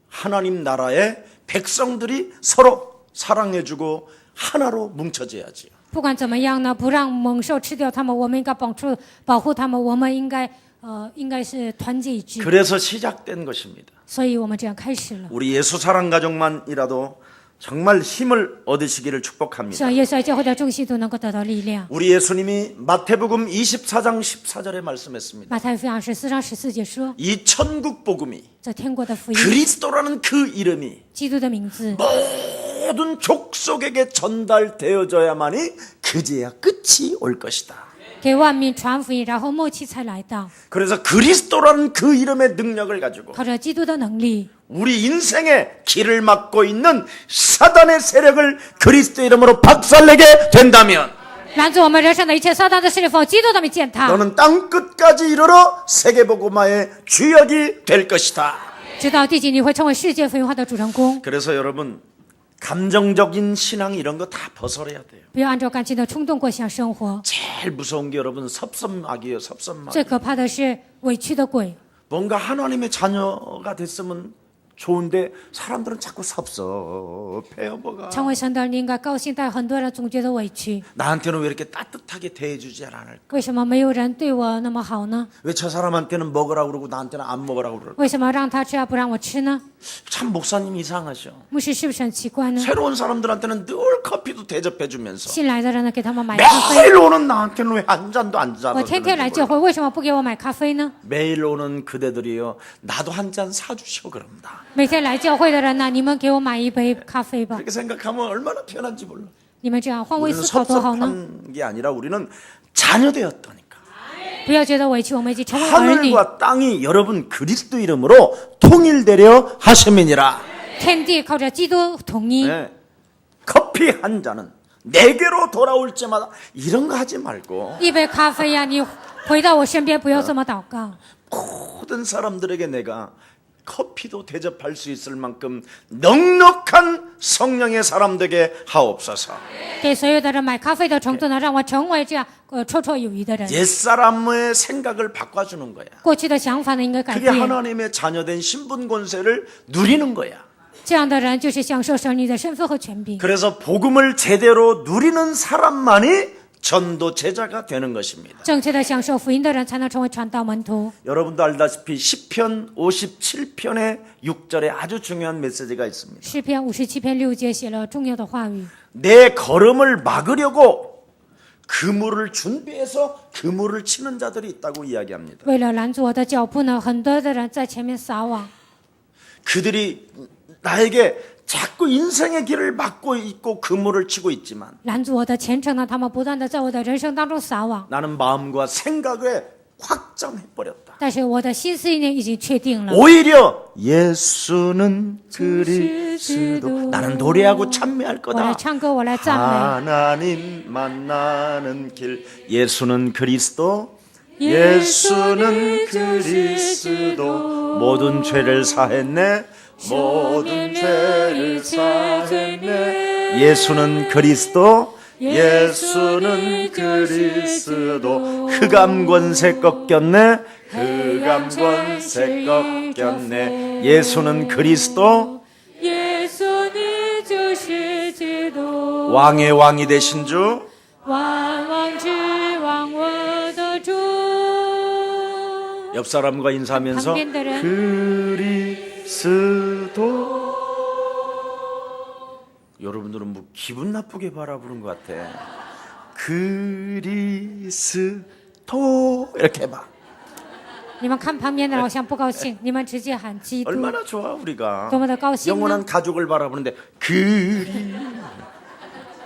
[SPEAKER 1] 하나님 나라의 백성들이 서로 사랑해주고 하나로 뭉쳐져야지요.
[SPEAKER 2] 不管怎么样呢，不让猛兽吃掉他们，我们应该保护他们，我们应该是团结一致。
[SPEAKER 1] 그래서 시작된 것입니다.
[SPEAKER 2] 所以我们这样开始了。
[SPEAKER 1] 우리 예수 사랑 가족만이라도 정말 힘을 얻으시기를
[SPEAKER 2] 希
[SPEAKER 1] 축복합니다.
[SPEAKER 2] 望耶稣爱教会的众信徒能够得到力量。
[SPEAKER 1] 우리 예수님이 마태복음 24장 14절에 말씀했습니다.
[SPEAKER 2] 马太福音24章14节说，
[SPEAKER 1] 이 천국 복음이
[SPEAKER 2] 这天国的福音，
[SPEAKER 1] 그리스도라는 그 이름이
[SPEAKER 2] 基督的名字，
[SPEAKER 1] 모든 족속에게 전달되어져야만이 그제야 끝이 올 것이다.
[SPEAKER 2] 给万民传福音，然后末期才来到。
[SPEAKER 1] 그래서 그리스도라는 그 이름의 능력을 가지고
[SPEAKER 2] 靠着基督的能力，
[SPEAKER 1] 우리 인생의 길을 막고 있는 사단의 세력을 그리스도 이름으로 박살내게 된다면
[SPEAKER 2] 拦阻我们人生的一切撒旦的势力，否基督的名践踏。
[SPEAKER 1] 너는 땅 끝까지 이르러 세계복음화의 주역이 될 것이다.
[SPEAKER 2] 直到第几你会成为世界福音化的主人公。
[SPEAKER 1] 그래서 여러분 감정적인 신앙 이런 거 다 벗어내야 돼요.
[SPEAKER 2] 不要按照感情的冲动过想生活。
[SPEAKER 1] 제일 무서운 게 여러분 섭섭마귀예요. 섭섭마귀.
[SPEAKER 2] 最可怕的是委屈的鬼。
[SPEAKER 1] 뭔가 하나님의 자녀가 됐으면 좋은데 사람들은 자꾸 섭섭해요. 뭐가.
[SPEAKER 2] 成为神的人你应该高兴，但很多人总觉得委屈。
[SPEAKER 1] 나한테는 왜 이렇게 따뜻하게 대해주지 않을까?
[SPEAKER 2] 为什么没有人对我那么好呢？
[SPEAKER 1] 왜 저 사람한테는 먹으라고 그러고 나한테는 안 먹으라고 그러고?
[SPEAKER 2] 为什么让他吃不让我吃呢？
[SPEAKER 1] 참 목사님 이상하셔.
[SPEAKER 2] 牧师是不是很奇怪呢？
[SPEAKER 1] 새로운 사람들한테는 늘 커피도 대접해주면서
[SPEAKER 2] 新来的人呢，给他们买咖啡。
[SPEAKER 1] 매일 오는 나한테는 왜 한 잔도 안
[SPEAKER 2] 我天天来
[SPEAKER 1] 사다
[SPEAKER 2] 教会，为什么不给我买咖啡呢？
[SPEAKER 1] 매일 오는 그대들이요 나도 한 잔 사주셔 그럽니다.
[SPEAKER 2] 每天来教会的人呢，你们给我买一杯咖啡吧。
[SPEAKER 1] 그렇게 생각하면 얼마나 편한지 몰라.
[SPEAKER 2] 你们这样换位
[SPEAKER 1] 우리는
[SPEAKER 2] 思考多好呢？
[SPEAKER 1] 섭섭한 게 아니라 우리는 자녀 되었다니까.
[SPEAKER 2] 不要觉得委屈，我们已经成为儿女。
[SPEAKER 1] 하늘과 땅이 여러분 그리스도 이름으로 통일되려 하심이니라.
[SPEAKER 2] 天地靠着基督统一。
[SPEAKER 1] 네. 커피 한 잔은 내게로 돌아올 때마다 이런 거 하지 말고
[SPEAKER 2] 一杯咖啡呀，你回到我身边，不要这么祷告。
[SPEAKER 1] 모든 사람들에게 내가 커피도 대접할 수 있을 만큼 넉넉한 성령의 사람 되게 하옵소서.
[SPEAKER 2] 给所有的人买咖啡的程度呢，让我成为这样绰绰有余的人。
[SPEAKER 1] 옛사람의 생각을 바꿔주는 거야.
[SPEAKER 2] 过去的想法呢，应该改
[SPEAKER 1] 그게
[SPEAKER 2] 变。
[SPEAKER 1] 하나님의 자녀된 신분 권세를 누리는 거야.
[SPEAKER 2] 这样的人就是享受神你的身份和权柄。
[SPEAKER 1] 그래서 복음을 제대로 누리는 사람만이 전도 제자가 되는 것입니다.
[SPEAKER 2] 正确的享受福音的人，才能成为传道门徒。
[SPEAKER 1] 여러분도 알다시피 시편 57편의 6절에 아주 중요한 메시지가 있습니다.
[SPEAKER 2] 诗篇57篇6节写了重要的话语。
[SPEAKER 1] 내 걸음을 막으려고 그물을 준비해서 그물을 치는 자들이 있다고 이야기합니다.
[SPEAKER 2] 为了拦阻我的脚步呢，很多的人在前面撒网。
[SPEAKER 1] 그들이 나에게 자꾸 인생의 길을 막고 있고 그물을 치고 있지만
[SPEAKER 2] 拦阻我的前程呢，他们不断的在我的人生当中撒网。
[SPEAKER 1] 나는 마음과 생각에 확정해버렸다.
[SPEAKER 2] 但是我的心思意念已经确定了。
[SPEAKER 1] 오히려 예수는 그리스도 나는 노래하고 찬미할
[SPEAKER 2] 我来
[SPEAKER 1] 거다.
[SPEAKER 2] 唱歌，我来赞美。
[SPEAKER 1] 하나님 만나는 길 예수는 그리스도 예수는 그리스도 모든 죄를 사했네 모든 죄를 사했네 예수는 그리스도 예수는 그리스도 흑암 권세 꺾였네 흑암 권세 꺾였네 예수는 그리스도
[SPEAKER 2] 耶稣你就是基督，
[SPEAKER 1] 왕의 왕이 되신 주
[SPEAKER 2] 万王之王，我的主。
[SPEAKER 1] 옆 사람과 인사하면서
[SPEAKER 2] 방변들은
[SPEAKER 1] 그리스도 여러분들은 뭐 기분 나쁘게 바라보는 것 같아. 그리스도 이렇게 해봐.
[SPEAKER 2] 你们看旁边的人好像不高兴，你们直接喊基督，
[SPEAKER 1] 얼마나 좋아 우리가
[SPEAKER 2] 多么的高兴呢！
[SPEAKER 1] 영원한 가족을 바라보는데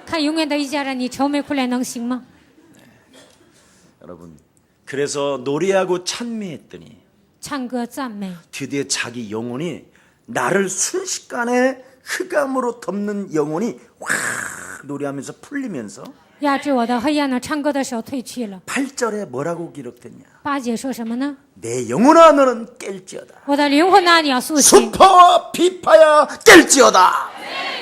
[SPEAKER 2] 看永远的一家人，你愁眉苦脸能行吗？
[SPEAKER 1] 여러분 그래서 노래하고 찬미했더니
[SPEAKER 2] 唱歌赞美，
[SPEAKER 1] 드디어 자기 영혼이 나를 순식간에 흑암으로 덮는 영혼이 확 노래하면서 풀리면서
[SPEAKER 2] 压制我的黑暗呢，唱歌的时候退去了。
[SPEAKER 1] 8절에 뭐라고 기록됐냐
[SPEAKER 2] 八节说什么呢？
[SPEAKER 1] 내 영혼아 너는 깰지어다
[SPEAKER 2] 我的灵魂啊，你要苏醒，
[SPEAKER 1] 수파와 비파야 깰지어다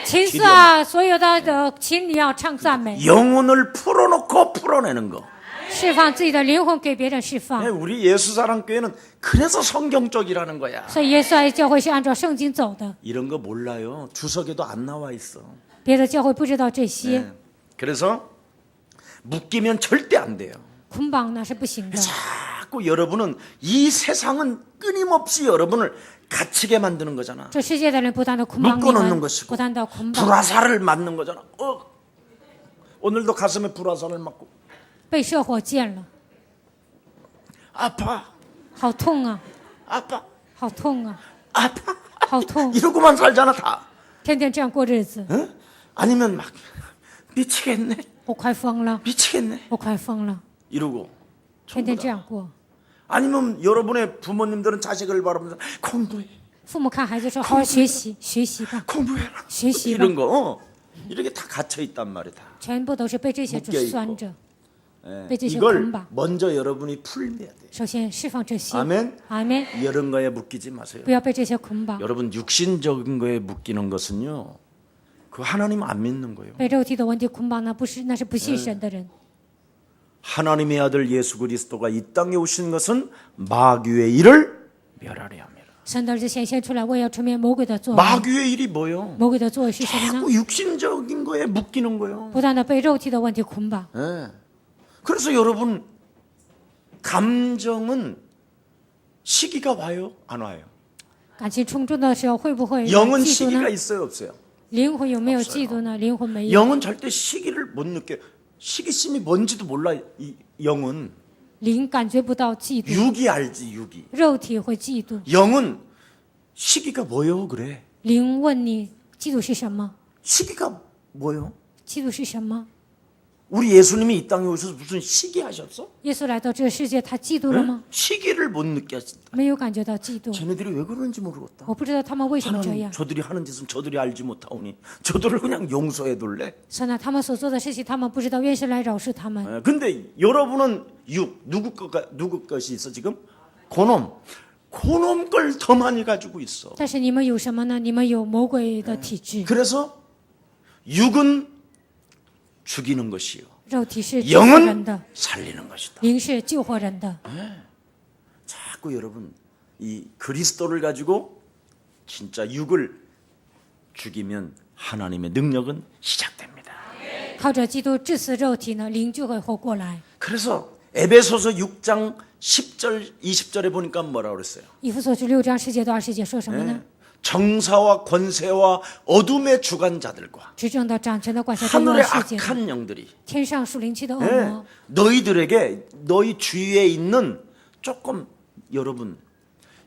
[SPEAKER 2] 琴瑟啊，所有的琴你要唱赞美，
[SPEAKER 1] 영혼을 풀어놓고 풀어내는 거
[SPEAKER 2] 释放自己的灵魂给别人释放。
[SPEAKER 1] 우리 예수사랑교회는 그래서 성경적이라는 거야
[SPEAKER 2] 所以耶稣爱教会是按照圣经走的，
[SPEAKER 1] 이런 거 몰라요 주석에도 안 나와 있어
[SPEAKER 2] 别的教会不知道这些，
[SPEAKER 1] 그래서 묶이면 절대 안 돼요
[SPEAKER 2] 捆绑那是不行的。
[SPEAKER 1] 자꾸 여러분은 이 세상은 끊임없이 여러분을 갇히게 만드는 거잖아
[SPEAKER 2] 这世界的人不断的捆绑你
[SPEAKER 1] 묶어놓는
[SPEAKER 2] 们，
[SPEAKER 1] 것이고
[SPEAKER 2] 不断的捆绑，
[SPEAKER 1] 불화살을 맞는 거잖아 오늘도 가슴에 불화살을 맞고
[SPEAKER 2] 被射火箭了，
[SPEAKER 1] 아파
[SPEAKER 2] 好痛啊，
[SPEAKER 1] 아파
[SPEAKER 2] 好痛啊，
[SPEAKER 1] 아파
[SPEAKER 2] 好痛！
[SPEAKER 1] 이러고만 살잖아 다
[SPEAKER 2] 天天这样过日子，
[SPEAKER 1] 응? 아니면 막 미치겠네
[SPEAKER 2] 我快疯了，
[SPEAKER 1] 미치겠네
[SPEAKER 2] 我快疯了，
[SPEAKER 1] 이러고
[SPEAKER 2] 天天这样过。
[SPEAKER 1] 아니면 여러분의 부모님들은 자식을 바라보면서 공부해
[SPEAKER 2] 父母看孩子说：“好好学习，学习吧，
[SPEAKER 1] 공부해라
[SPEAKER 2] 学习吧。
[SPEAKER 1] 이런 거 이렇게 다 갇혀 있단 말이다
[SPEAKER 2] 全部都是被这些主拴着。
[SPEAKER 1] 예,
[SPEAKER 2] 被这些
[SPEAKER 1] 이걸
[SPEAKER 2] 捆绑。
[SPEAKER 1] 먼저 여러분이 풀려야 돼요.
[SPEAKER 2] 首先释放这些，
[SPEAKER 1] 아멘.
[SPEAKER 2] 阿门。
[SPEAKER 1] 이런 거에 묶이지 마세요.
[SPEAKER 2] 不要被这些捆绑，
[SPEAKER 1] 여러분 육신적인 거에 묶이는 것은요. 그 하나님 안 믿는 거예요.
[SPEAKER 2] 被肉体的问题捆绑呢，不是，那是不信神的人。
[SPEAKER 1] 하나님의 아들 예수 그리스도가 이 땅에 오신 것은 마귀의 일을 멸하려 합니다.
[SPEAKER 2] 神的儿子显现出来，为要除灭魔鬼的作为。
[SPEAKER 1] 마귀의 일이 뭐요?
[SPEAKER 2] 魔鬼的作为是什么呢？
[SPEAKER 1] 자꾸 육신적인 거에 묶이는 거예요.
[SPEAKER 2] 不断的被肉体的问题捆绑。
[SPEAKER 1] 예. 그래서 여러분 감정은 시기가 와요? 안 와요?
[SPEAKER 2] 感情冲动的时候，会不会
[SPEAKER 1] 영은
[SPEAKER 2] 嫉妒
[SPEAKER 1] 시기가
[SPEAKER 2] 呢？
[SPEAKER 1] 있어요, 없어요?
[SPEAKER 2] 灵魂有没有嫉妒呢？灵魂没有。
[SPEAKER 1] 영은 절대 시기를 못 느껴. 시기심이 뭔지도 몰라. 이 영은
[SPEAKER 2] 灵感觉不到嫉妒，
[SPEAKER 1] 육이 알지, 육이.
[SPEAKER 2] 肉体会嫉妒。
[SPEAKER 1] 영은 시기가 뭐요? 그래.
[SPEAKER 2] 灵问你，嫉妒是什么？
[SPEAKER 1] 시기가 뭐요?
[SPEAKER 2] 嫉妒是什么？
[SPEAKER 1] 우리 예수님이 이 땅에 오셔서 무슨 시기 하셨어?
[SPEAKER 2] 耶稣来到这个世界，他嫉妒了吗？
[SPEAKER 1] 시기를 못 느꼈다.
[SPEAKER 2] 没有感觉到嫉妒。
[SPEAKER 1] 쟤네들이 왜 그러는지 모르겠다.
[SPEAKER 2] 我不知道他们为什么这
[SPEAKER 1] 하나님
[SPEAKER 2] 样。
[SPEAKER 1] 저들이 하는 짓은 저들이 알지 못하오니 저들을 그냥 용서해 둘래.
[SPEAKER 2] 神啊，他们所做的事情，他们不知道，愿神来饶恕他们。
[SPEAKER 1] 근데 여러분은 육 누구 것이 있어 지금? 그놈 걸 더 많이 가지고 있어.
[SPEAKER 2] 但是你们有什么呢？你们有魔鬼的体质，
[SPEAKER 1] 그래서 육은 죽이는 것이요.
[SPEAKER 2] 肉体是救活人
[SPEAKER 1] 영은
[SPEAKER 2] 的，
[SPEAKER 1] 살리는 것이다.
[SPEAKER 2] 灵是救活人的。
[SPEAKER 1] 자꾸 여러분 이 그리스도를 가지고 진짜 육을 죽이면 하나님의 능력은 시작됩니다.
[SPEAKER 2] 靠着基督致死肉体呢，灵就会活过来。
[SPEAKER 1] 그래서 에베소서 6장 10절 20절에 보니까 뭐라 그랬어요?
[SPEAKER 2] 以弗所书6章10节到20节说什么呢？
[SPEAKER 1] 정사와 권세와 어둠의 주관자들과
[SPEAKER 2] 执政的、掌权的、管辖中
[SPEAKER 1] 하늘의
[SPEAKER 2] 的世界的，
[SPEAKER 1] 악한 영들이
[SPEAKER 2] 天上属灵气的恶
[SPEAKER 1] 예,
[SPEAKER 2] 魔，
[SPEAKER 1] 너희들에게 너희 주위에 있는 조금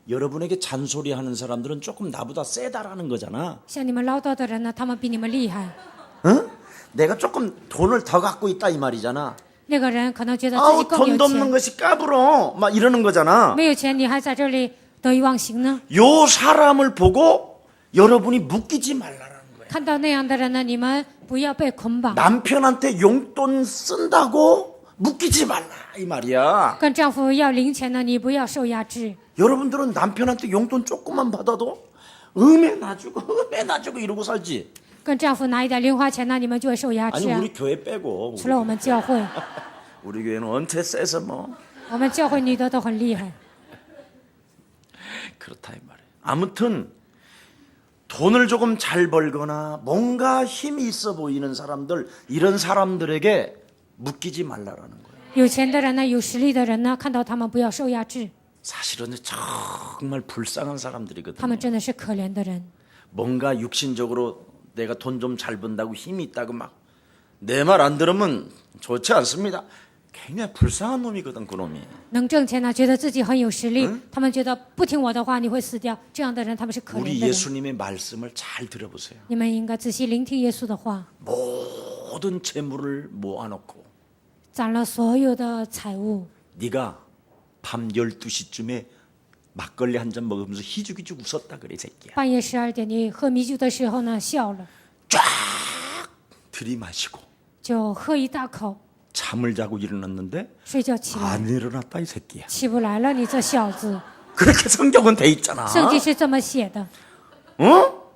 [SPEAKER 1] 여러분에게 잔소리하는 사람들은 조금 나보다 세다라는 거잖아.
[SPEAKER 2] 像你们唠叨的人呢，他们比你们厉害。
[SPEAKER 1] 응? 내가 조금 돈을 더 갖고 있다 이 말이잖아.
[SPEAKER 2] 那个人可能觉得自己
[SPEAKER 1] 아우
[SPEAKER 2] 更
[SPEAKER 1] 돈도
[SPEAKER 2] 有
[SPEAKER 1] 없는
[SPEAKER 2] 钱，
[SPEAKER 1] 것이 까불어 막 이러는 거잖아.
[SPEAKER 2] 没有钱你还在这里得意忘形呢？
[SPEAKER 1] 요 사람을 보고 여러분이 묶이지 말라라는 거야.
[SPEAKER 2] 看到那样的人呢，你们不要被捆绑，
[SPEAKER 1] 남편한테 용돈 쓴다고 묶이지 말라 이 말이야.
[SPEAKER 2] 跟丈夫要零钱呢，你不要受压制。
[SPEAKER 1] 여러분들은 남편한테 용돈 조금만 받아도 음에 놔주고 이러고 살지.
[SPEAKER 2] 跟丈夫拿一点零花钱呢，你们就会受压
[SPEAKER 1] 아니
[SPEAKER 2] 制啊。
[SPEAKER 1] 우리 교회 빼고
[SPEAKER 2] 除了我们教会，
[SPEAKER 1] 우리 교회는 언제 세서 뭐
[SPEAKER 2] 我们教会女的都很厉害。
[SPEAKER 1] 그렇다 이 말이에요. 아무튼 돈을 조금 잘 벌거나 뭔가 힘이 있어 보이는 사람들 이런 사람들에게 묶이지 말라라는 거예요.
[SPEAKER 2] 有钱的人呢，有实力的人呢，看到他们不要受压制，
[SPEAKER 1] 사실은 정말 불쌍한
[SPEAKER 2] 他
[SPEAKER 1] 사람들이거든요.
[SPEAKER 2] 们真的是可怜的人。
[SPEAKER 1] 뭔가 육신적으로 내가 돈 좀 잘 번다고 힘이 있다고 막 내 말 안 들으면 좋지 않습니다. 굉장히 불쌍한 놈이거든 그 놈이.
[SPEAKER 2] 能挣钱呢，觉得自己很有实力，他们觉得不听我的话你会死掉，这样的人他们是可
[SPEAKER 1] 우리
[SPEAKER 2] 怜的人。
[SPEAKER 1] 예수님의 말씀을 잘 들어보세요.
[SPEAKER 2] 你们应该仔细聆听耶稣的话，
[SPEAKER 1] 모든 재물을 모아놓고
[SPEAKER 2] 攒了所有的财物，
[SPEAKER 1] 네가 밤 12시쯤에 막걸리 한 잔 먹으면서 희죽희죽 웃었다 그래 새끼야.
[SPEAKER 2] 半夜12点你喝米酒的时候呢，笑了，
[SPEAKER 1] 들이마시고
[SPEAKER 2] 就喝一大口，
[SPEAKER 1] 잠을 자고 일어났는데
[SPEAKER 2] 睡觉起来
[SPEAKER 1] 안 일어났다 이 새끼야.
[SPEAKER 2] 起不来了，你这小子。
[SPEAKER 1] 그렇게 성경은 돼 있잖아.
[SPEAKER 2] 圣经是这么写的，
[SPEAKER 1] 어?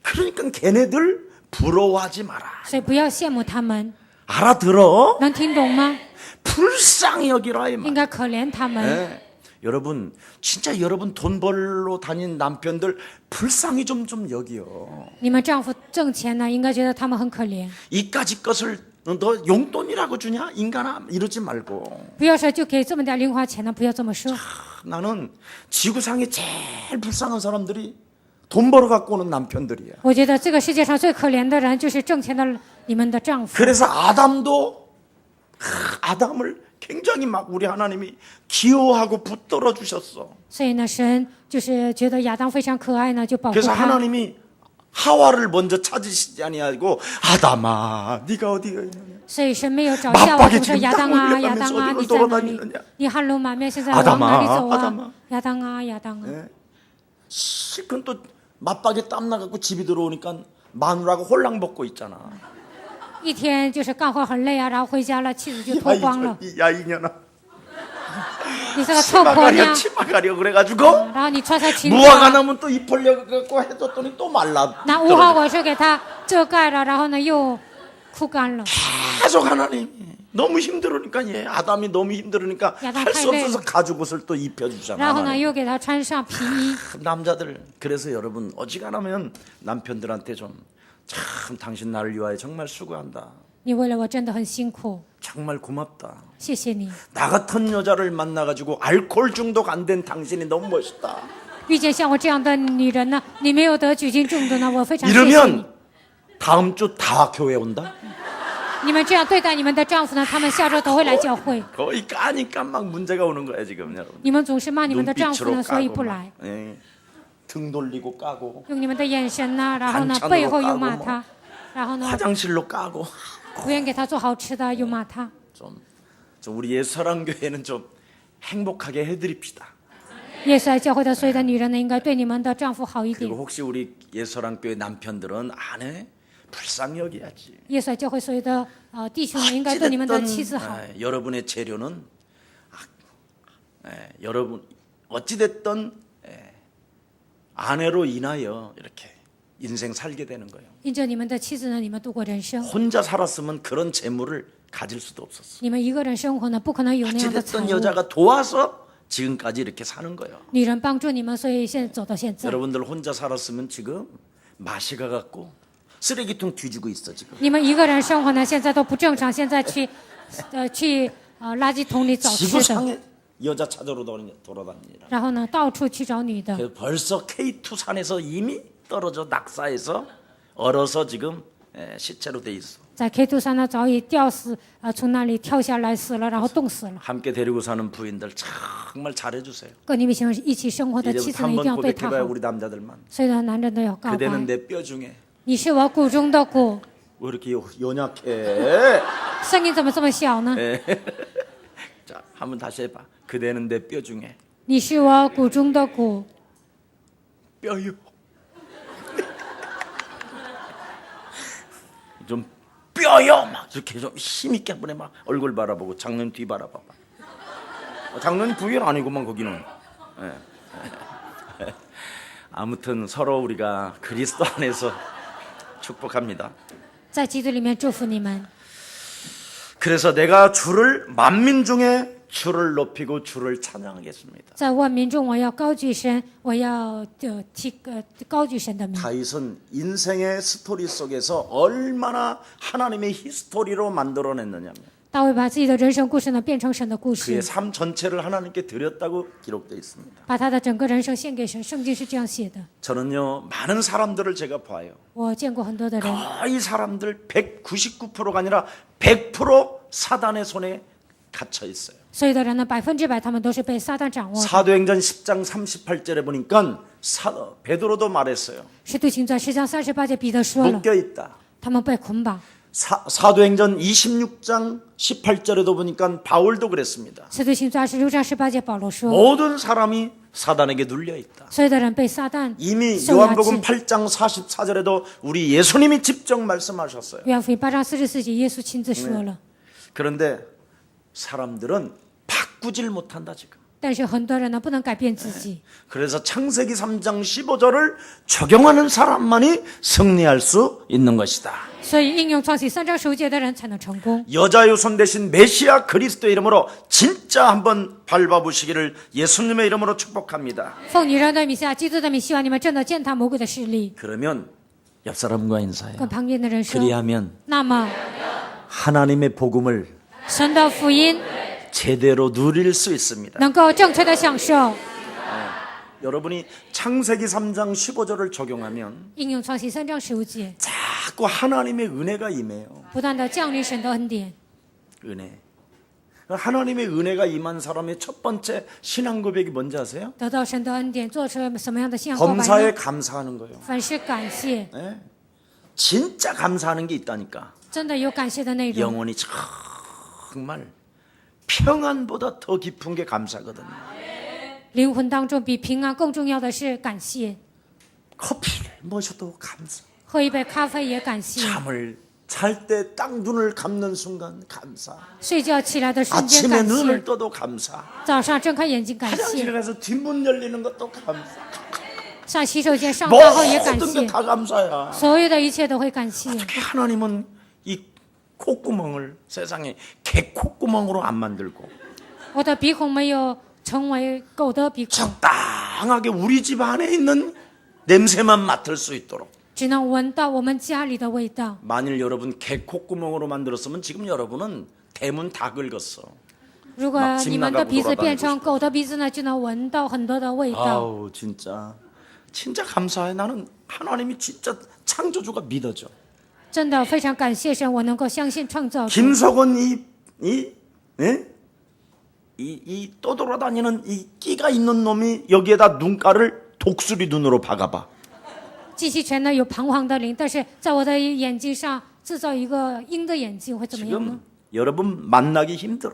[SPEAKER 1] 그러니까 걔네들 부러워하지 마라.
[SPEAKER 2] 所以不要羡慕他们，
[SPEAKER 1] 알아들어?
[SPEAKER 2] 能听懂吗？
[SPEAKER 1] 불쌍히 여기라 이
[SPEAKER 2] 应
[SPEAKER 1] 말.
[SPEAKER 2] 该可怜他们。
[SPEAKER 1] 네. 여러분 진짜 여러분 돈 벌러 다닌 남편들 불쌍히 좀 여기요.
[SPEAKER 2] 你们丈夫挣钱呢，应该觉得他们很可怜，
[SPEAKER 1] 이까짓 것을 너 용돈이라고 주냐 인간아 이러지 말고.
[SPEAKER 2] 不要说就给这么点零花钱呢，不要这么说。
[SPEAKER 1] 나는 지구상에 제일 불쌍한 사람들이 돈 벌어 갖고 오는 남편들이야.
[SPEAKER 2] 我觉得这个世界上最可怜的人就是挣钱的你们的丈夫。
[SPEAKER 1] 그래서 아담을 굉장히 막 우리 하나님이 귀여워하고 붙들어 주셨어.
[SPEAKER 2] 所以呢，神就是觉得亚当非常可爱呢，就保护
[SPEAKER 1] 그래서
[SPEAKER 2] 他。
[SPEAKER 1] 하나님이 하와를 먼저 찾으시지 아니하고 아담아 네가 어디에 있느냐.
[SPEAKER 2] 所以神没有找夏娃，就说亚当啊，亚当啊，
[SPEAKER 1] 어디로
[SPEAKER 2] 你在哪里
[SPEAKER 1] 돌아다니느냐 ？
[SPEAKER 2] 你汗流满面，现在
[SPEAKER 1] 아담아
[SPEAKER 2] 往哪里走
[SPEAKER 1] 아담아
[SPEAKER 2] 啊？亚当啊，亚当啊！
[SPEAKER 1] 실컷 또 맞박에 땀 나갖고 집이 들어오니까 마누라가 홀랑 벗고 있잖아.
[SPEAKER 2] 一天就是干活很累啊，然后回家了，妻子就脱光了。
[SPEAKER 1] 야 이년아
[SPEAKER 2] 你这个臭婆娘，
[SPEAKER 1] 치마 가려 그래가지고
[SPEAKER 2] 然后你穿上裙子
[SPEAKER 1] 무화과
[SPEAKER 2] 啊，
[SPEAKER 1] 나면 또 입 벌려갖고 해줬더니 또 말라
[SPEAKER 2] 拿无花果树给它遮盖了，然后呢又枯干了。
[SPEAKER 1] 계속 하나님이 너무 힘들으니까 아담이 너무 힘들으니까
[SPEAKER 2] 야단
[SPEAKER 1] 할 수
[SPEAKER 2] 팔레.
[SPEAKER 1] 없어서 가죽 옷을 또 입혀주잖아
[SPEAKER 2] 然后呢
[SPEAKER 1] 하나님.
[SPEAKER 2] 又给他穿上皮衣。
[SPEAKER 1] 남자들 그래서 여러분 어지간하면 남편들한테 좀 참 당신 나를 위하여 정말 수고한다
[SPEAKER 2] 你为了我真的很辛苦，
[SPEAKER 1] 정말 고맙다
[SPEAKER 2] 谢谢你。
[SPEAKER 1] 나 같은 여자를 만나가지고 알코올 중독 안 된 당신이 너무 멋있다
[SPEAKER 2] 遇见像我这样的女人呢，你没有得酒精中毒呢，我非常谢谢你。
[SPEAKER 1] 이러면 다음 주 다 교회 온다
[SPEAKER 2] 你们这样对待你们的丈夫呢，他们下周都会来教会。
[SPEAKER 1] 거의 까니까 막 문제가 오는 거야 지금 여러분
[SPEAKER 2] 你们总是骂你们的丈夫
[SPEAKER 1] 눈빛으로
[SPEAKER 2] 呢，所以
[SPEAKER 1] 까고
[SPEAKER 2] 不
[SPEAKER 1] 막,
[SPEAKER 2] 来。
[SPEAKER 1] 예. 등 돌리고 까고
[SPEAKER 2] 用你们的眼神呐，然后呢
[SPEAKER 1] 반찬으로
[SPEAKER 2] 背后又
[SPEAKER 1] 까고
[SPEAKER 2] 骂
[SPEAKER 1] 뭐
[SPEAKER 2] 他，然后呢
[SPEAKER 1] 화장실로 까고
[SPEAKER 2] 不愿给他做好吃的又骂他。
[SPEAKER 1] 좀 우리 예사랑교회는 좀 행복하게 해드립시다
[SPEAKER 2] 耶稣来教会的所有的女人呢，应该对你们的丈夫好一点
[SPEAKER 1] 그리고 。 혹시 우리 예사랑교회 남편들은 아내 불쌍히 여기야지
[SPEAKER 2] 耶稣来教会所有的弟兄呢，应该对你们的妻子好。
[SPEAKER 1] 여러분의 재료는 여러분 어찌됐든 아내로 인하여 이렇게 인생 살게 되는 거예요
[SPEAKER 2] 因着你们的妻子呢，你们度过人生。
[SPEAKER 1] 혼자 살았으면 그런 재물을 가질 수도 없었어
[SPEAKER 2] 你们一个人生活呢，不可能有那样的财
[SPEAKER 1] 어찌됐든
[SPEAKER 2] 物。
[SPEAKER 1] 여자가 도와서 지금까지 이렇게 사는 거예요
[SPEAKER 2] 女人帮助你们，所以现在走到现在。
[SPEAKER 1] 여러분들 혼자 살았으면 지금 마시가 갖고 쓰레기통 뒤지고 있어 지금
[SPEAKER 2] 你们一个人生活呢，现在都不正常，现在去垃圾桶里找吃的，
[SPEAKER 1] 지구상에 여자 찾으러 돌아다니라
[SPEAKER 2] 然后呢到处去找女的。
[SPEAKER 1] 그래서 벌써 K2 산에서 이미 떨어져 낙사해서 얼어서 지금 시체로 돼 있어
[SPEAKER 2] 在 K2 山呢早已吊死，从那里跳下来死了，然后冻死了。
[SPEAKER 1] 함께 데리고 사는 부인들 정말 잘해주세요
[SPEAKER 2] 跟你们一起生活的妻子
[SPEAKER 1] 이제부터
[SPEAKER 2] 呢，一定
[SPEAKER 1] 한번
[SPEAKER 2] 要对她
[SPEAKER 1] 고백해봐요
[SPEAKER 2] 好。
[SPEAKER 1] 우리 남자들만
[SPEAKER 2] 所有的男人都要告白。
[SPEAKER 1] 그대는 내 뼈 중에
[SPEAKER 2] 你是我骨中的骨，
[SPEAKER 1] 왜 이렇게 연약해
[SPEAKER 2] 声音怎么这么小呢？
[SPEAKER 1] 자 한번 다시 해봐 그대는 내 뼈 중에
[SPEAKER 2] 你是我骨中的骨，
[SPEAKER 1] 뼈요 좀 뼈요 막 이렇게 좀 힘있게 한번 해봐 얼굴 바라보고 장로님 뒤 바라봐봐 장로님 부인 아니구만 거기는 아무튼 서로 우리가 그리스도 안에서 축복합니다
[SPEAKER 2] 在基督里面祝福你们。
[SPEAKER 1] 그래서 내가 주를 만민 중에 주를 높이고 주를 찬양하겠습니다
[SPEAKER 2] 在万民中，我要高举神，我要高举神的名。
[SPEAKER 1] 다윗은 인생의 스토리 속에서 얼마나 하나님의 히스토리로 만들어냈느냐면
[SPEAKER 2] 大卫把自己的人生故事呢变成神的故
[SPEAKER 1] 그의
[SPEAKER 2] 事，
[SPEAKER 1] 삶 전체를 하나님께 드렸다고 기록되어 있습니다
[SPEAKER 2] 把他的整个人生献给神。圣经是这样写的。
[SPEAKER 1] 저는요 많은 사람들을 제가 봐요
[SPEAKER 2] 我见过很多的人，
[SPEAKER 1] 거의 사람들 199%가 아니라 100% 사단의 손에 갇혀 있어요
[SPEAKER 2] 所有的人呢100%他们都是被撒旦掌握的。
[SPEAKER 1] 사도행전 10장 38절에 보니까 베드로도 말했어요
[SPEAKER 2] 使徒行传10章38节，彼得说了，
[SPEAKER 1] 묶여 있다
[SPEAKER 2] 他们被捆绑。
[SPEAKER 1] 사도행전 26장 18절에도 보니까 바울도 그랬습니다
[SPEAKER 2] 使徒行传26章18节，保罗说，
[SPEAKER 1] 모든 사람이 사단에게 눌려 있다
[SPEAKER 2] 所有的人被撒旦
[SPEAKER 1] 이미
[SPEAKER 2] 受压
[SPEAKER 1] 요한복음
[SPEAKER 2] 制。
[SPEAKER 1] 8장 44절에도 우리 예수님이 직접 말씀하셨어요
[SPEAKER 2] 约翰福音8章44节，耶稣亲自说了。
[SPEAKER 1] 그런데 사람들은 바꾸질 못한다 지금
[SPEAKER 2] 但是很多人呢不能改变自己，
[SPEAKER 1] 그래서 창세기 3장 15절을 적용하는 사람만이 승리할 수 있는 것이다
[SPEAKER 2] 所以应用创启3章15节的人才能成功。
[SPEAKER 1] 여자의 손 대신 메시아 그리스도의 이름으로 진짜 한번 밟아보시기를 예수님의 이름으로 축복합니다
[SPEAKER 2] 奉女人的名下，基督的名，希望你们真的践踏魔鬼的势力。
[SPEAKER 1] 그러면 옆 사람과 인사해요
[SPEAKER 2] 跟旁边的人说，
[SPEAKER 1] 그리하면
[SPEAKER 2] 那么
[SPEAKER 1] 하나님의 복음을
[SPEAKER 2] 神的福音
[SPEAKER 1] 제대로 누릴 수 있습니다
[SPEAKER 2] 能够正确的享受。
[SPEAKER 1] 여러분이 창세기 3장 15절을 적용하면
[SPEAKER 2] 应用创启3章15节，
[SPEAKER 1] 자꾸 하나님의 은혜가 임해요
[SPEAKER 2] 不断的降临神的恩典。
[SPEAKER 1] 은혜 하나님의 은혜가 임한 사람의 첫 번째 신앙 고백이 뭔지 아세요?
[SPEAKER 2] 得到神的恩典，做出什么样的信仰告白
[SPEAKER 1] 범사에
[SPEAKER 2] 呢？
[SPEAKER 1] 감사하는 거예요
[SPEAKER 2] 凡事感谢，
[SPEAKER 1] 예? 진짜 감사하는 게 있다니까
[SPEAKER 2] 真的有感谢的内容。
[SPEAKER 1] 영혼이 정말 평안보다 더 깊은 게 감사거든요
[SPEAKER 2] 灵魂当中比平安更重要的是感谢，
[SPEAKER 1] 커피를 마셔도 감사
[SPEAKER 2] 喝一杯咖啡也感谢，
[SPEAKER 1] 잠을 잘 때 딱 눈을 감는 순간 감사.
[SPEAKER 2] 睡觉起来的瞬间
[SPEAKER 1] 아침에
[SPEAKER 2] 感
[SPEAKER 1] 눈을
[SPEAKER 2] 谢，
[SPEAKER 1] 떠도 감사.
[SPEAKER 2] 早上睁开眼睛感
[SPEAKER 1] 화장실
[SPEAKER 2] 谢，
[SPEAKER 1] 가서 뒷문 열리는 것도 감사.
[SPEAKER 2] 上洗手间上大号也感
[SPEAKER 1] 모든
[SPEAKER 2] 谢，
[SPEAKER 1] 게 다 감사야.
[SPEAKER 2] 所有的一切都会感谢。
[SPEAKER 1] 어떻게 하나님은 이 콧구멍을 세상에 개 콧구멍으로 안 만들고
[SPEAKER 2] 我的鼻孔没有成为狗的鼻孔，
[SPEAKER 1] 적당하게 우리 집 안에 있는 냄새만 맡을 수 있도록.
[SPEAKER 2] 只能闻到我们家里的味道。
[SPEAKER 1] 만일 여러분 개 콧구멍으로 만들었으면 지금 여러분은 대문 다 긁었어.
[SPEAKER 2] 如果你们的鼻子变成狗的鼻子呢，就能闻到很多的味道。
[SPEAKER 1] 아우 진짜 감사해. 나는 하나님이 진짜 창조주가 믿어져.
[SPEAKER 2] 真的非常感谢神，我能够相信创造主。
[SPEAKER 1] 김석원 이 떠돌아다니는 이 끼가 있는 놈이 여기에다 눈가를 독수리 눈으로 박아봐.
[SPEAKER 2] 季希全呢有彷徨的灵，但是在我的眼睛上制造一个鹰的眼睛会怎么样呢？
[SPEAKER 1] 지금 여러분 만나기 힘들어.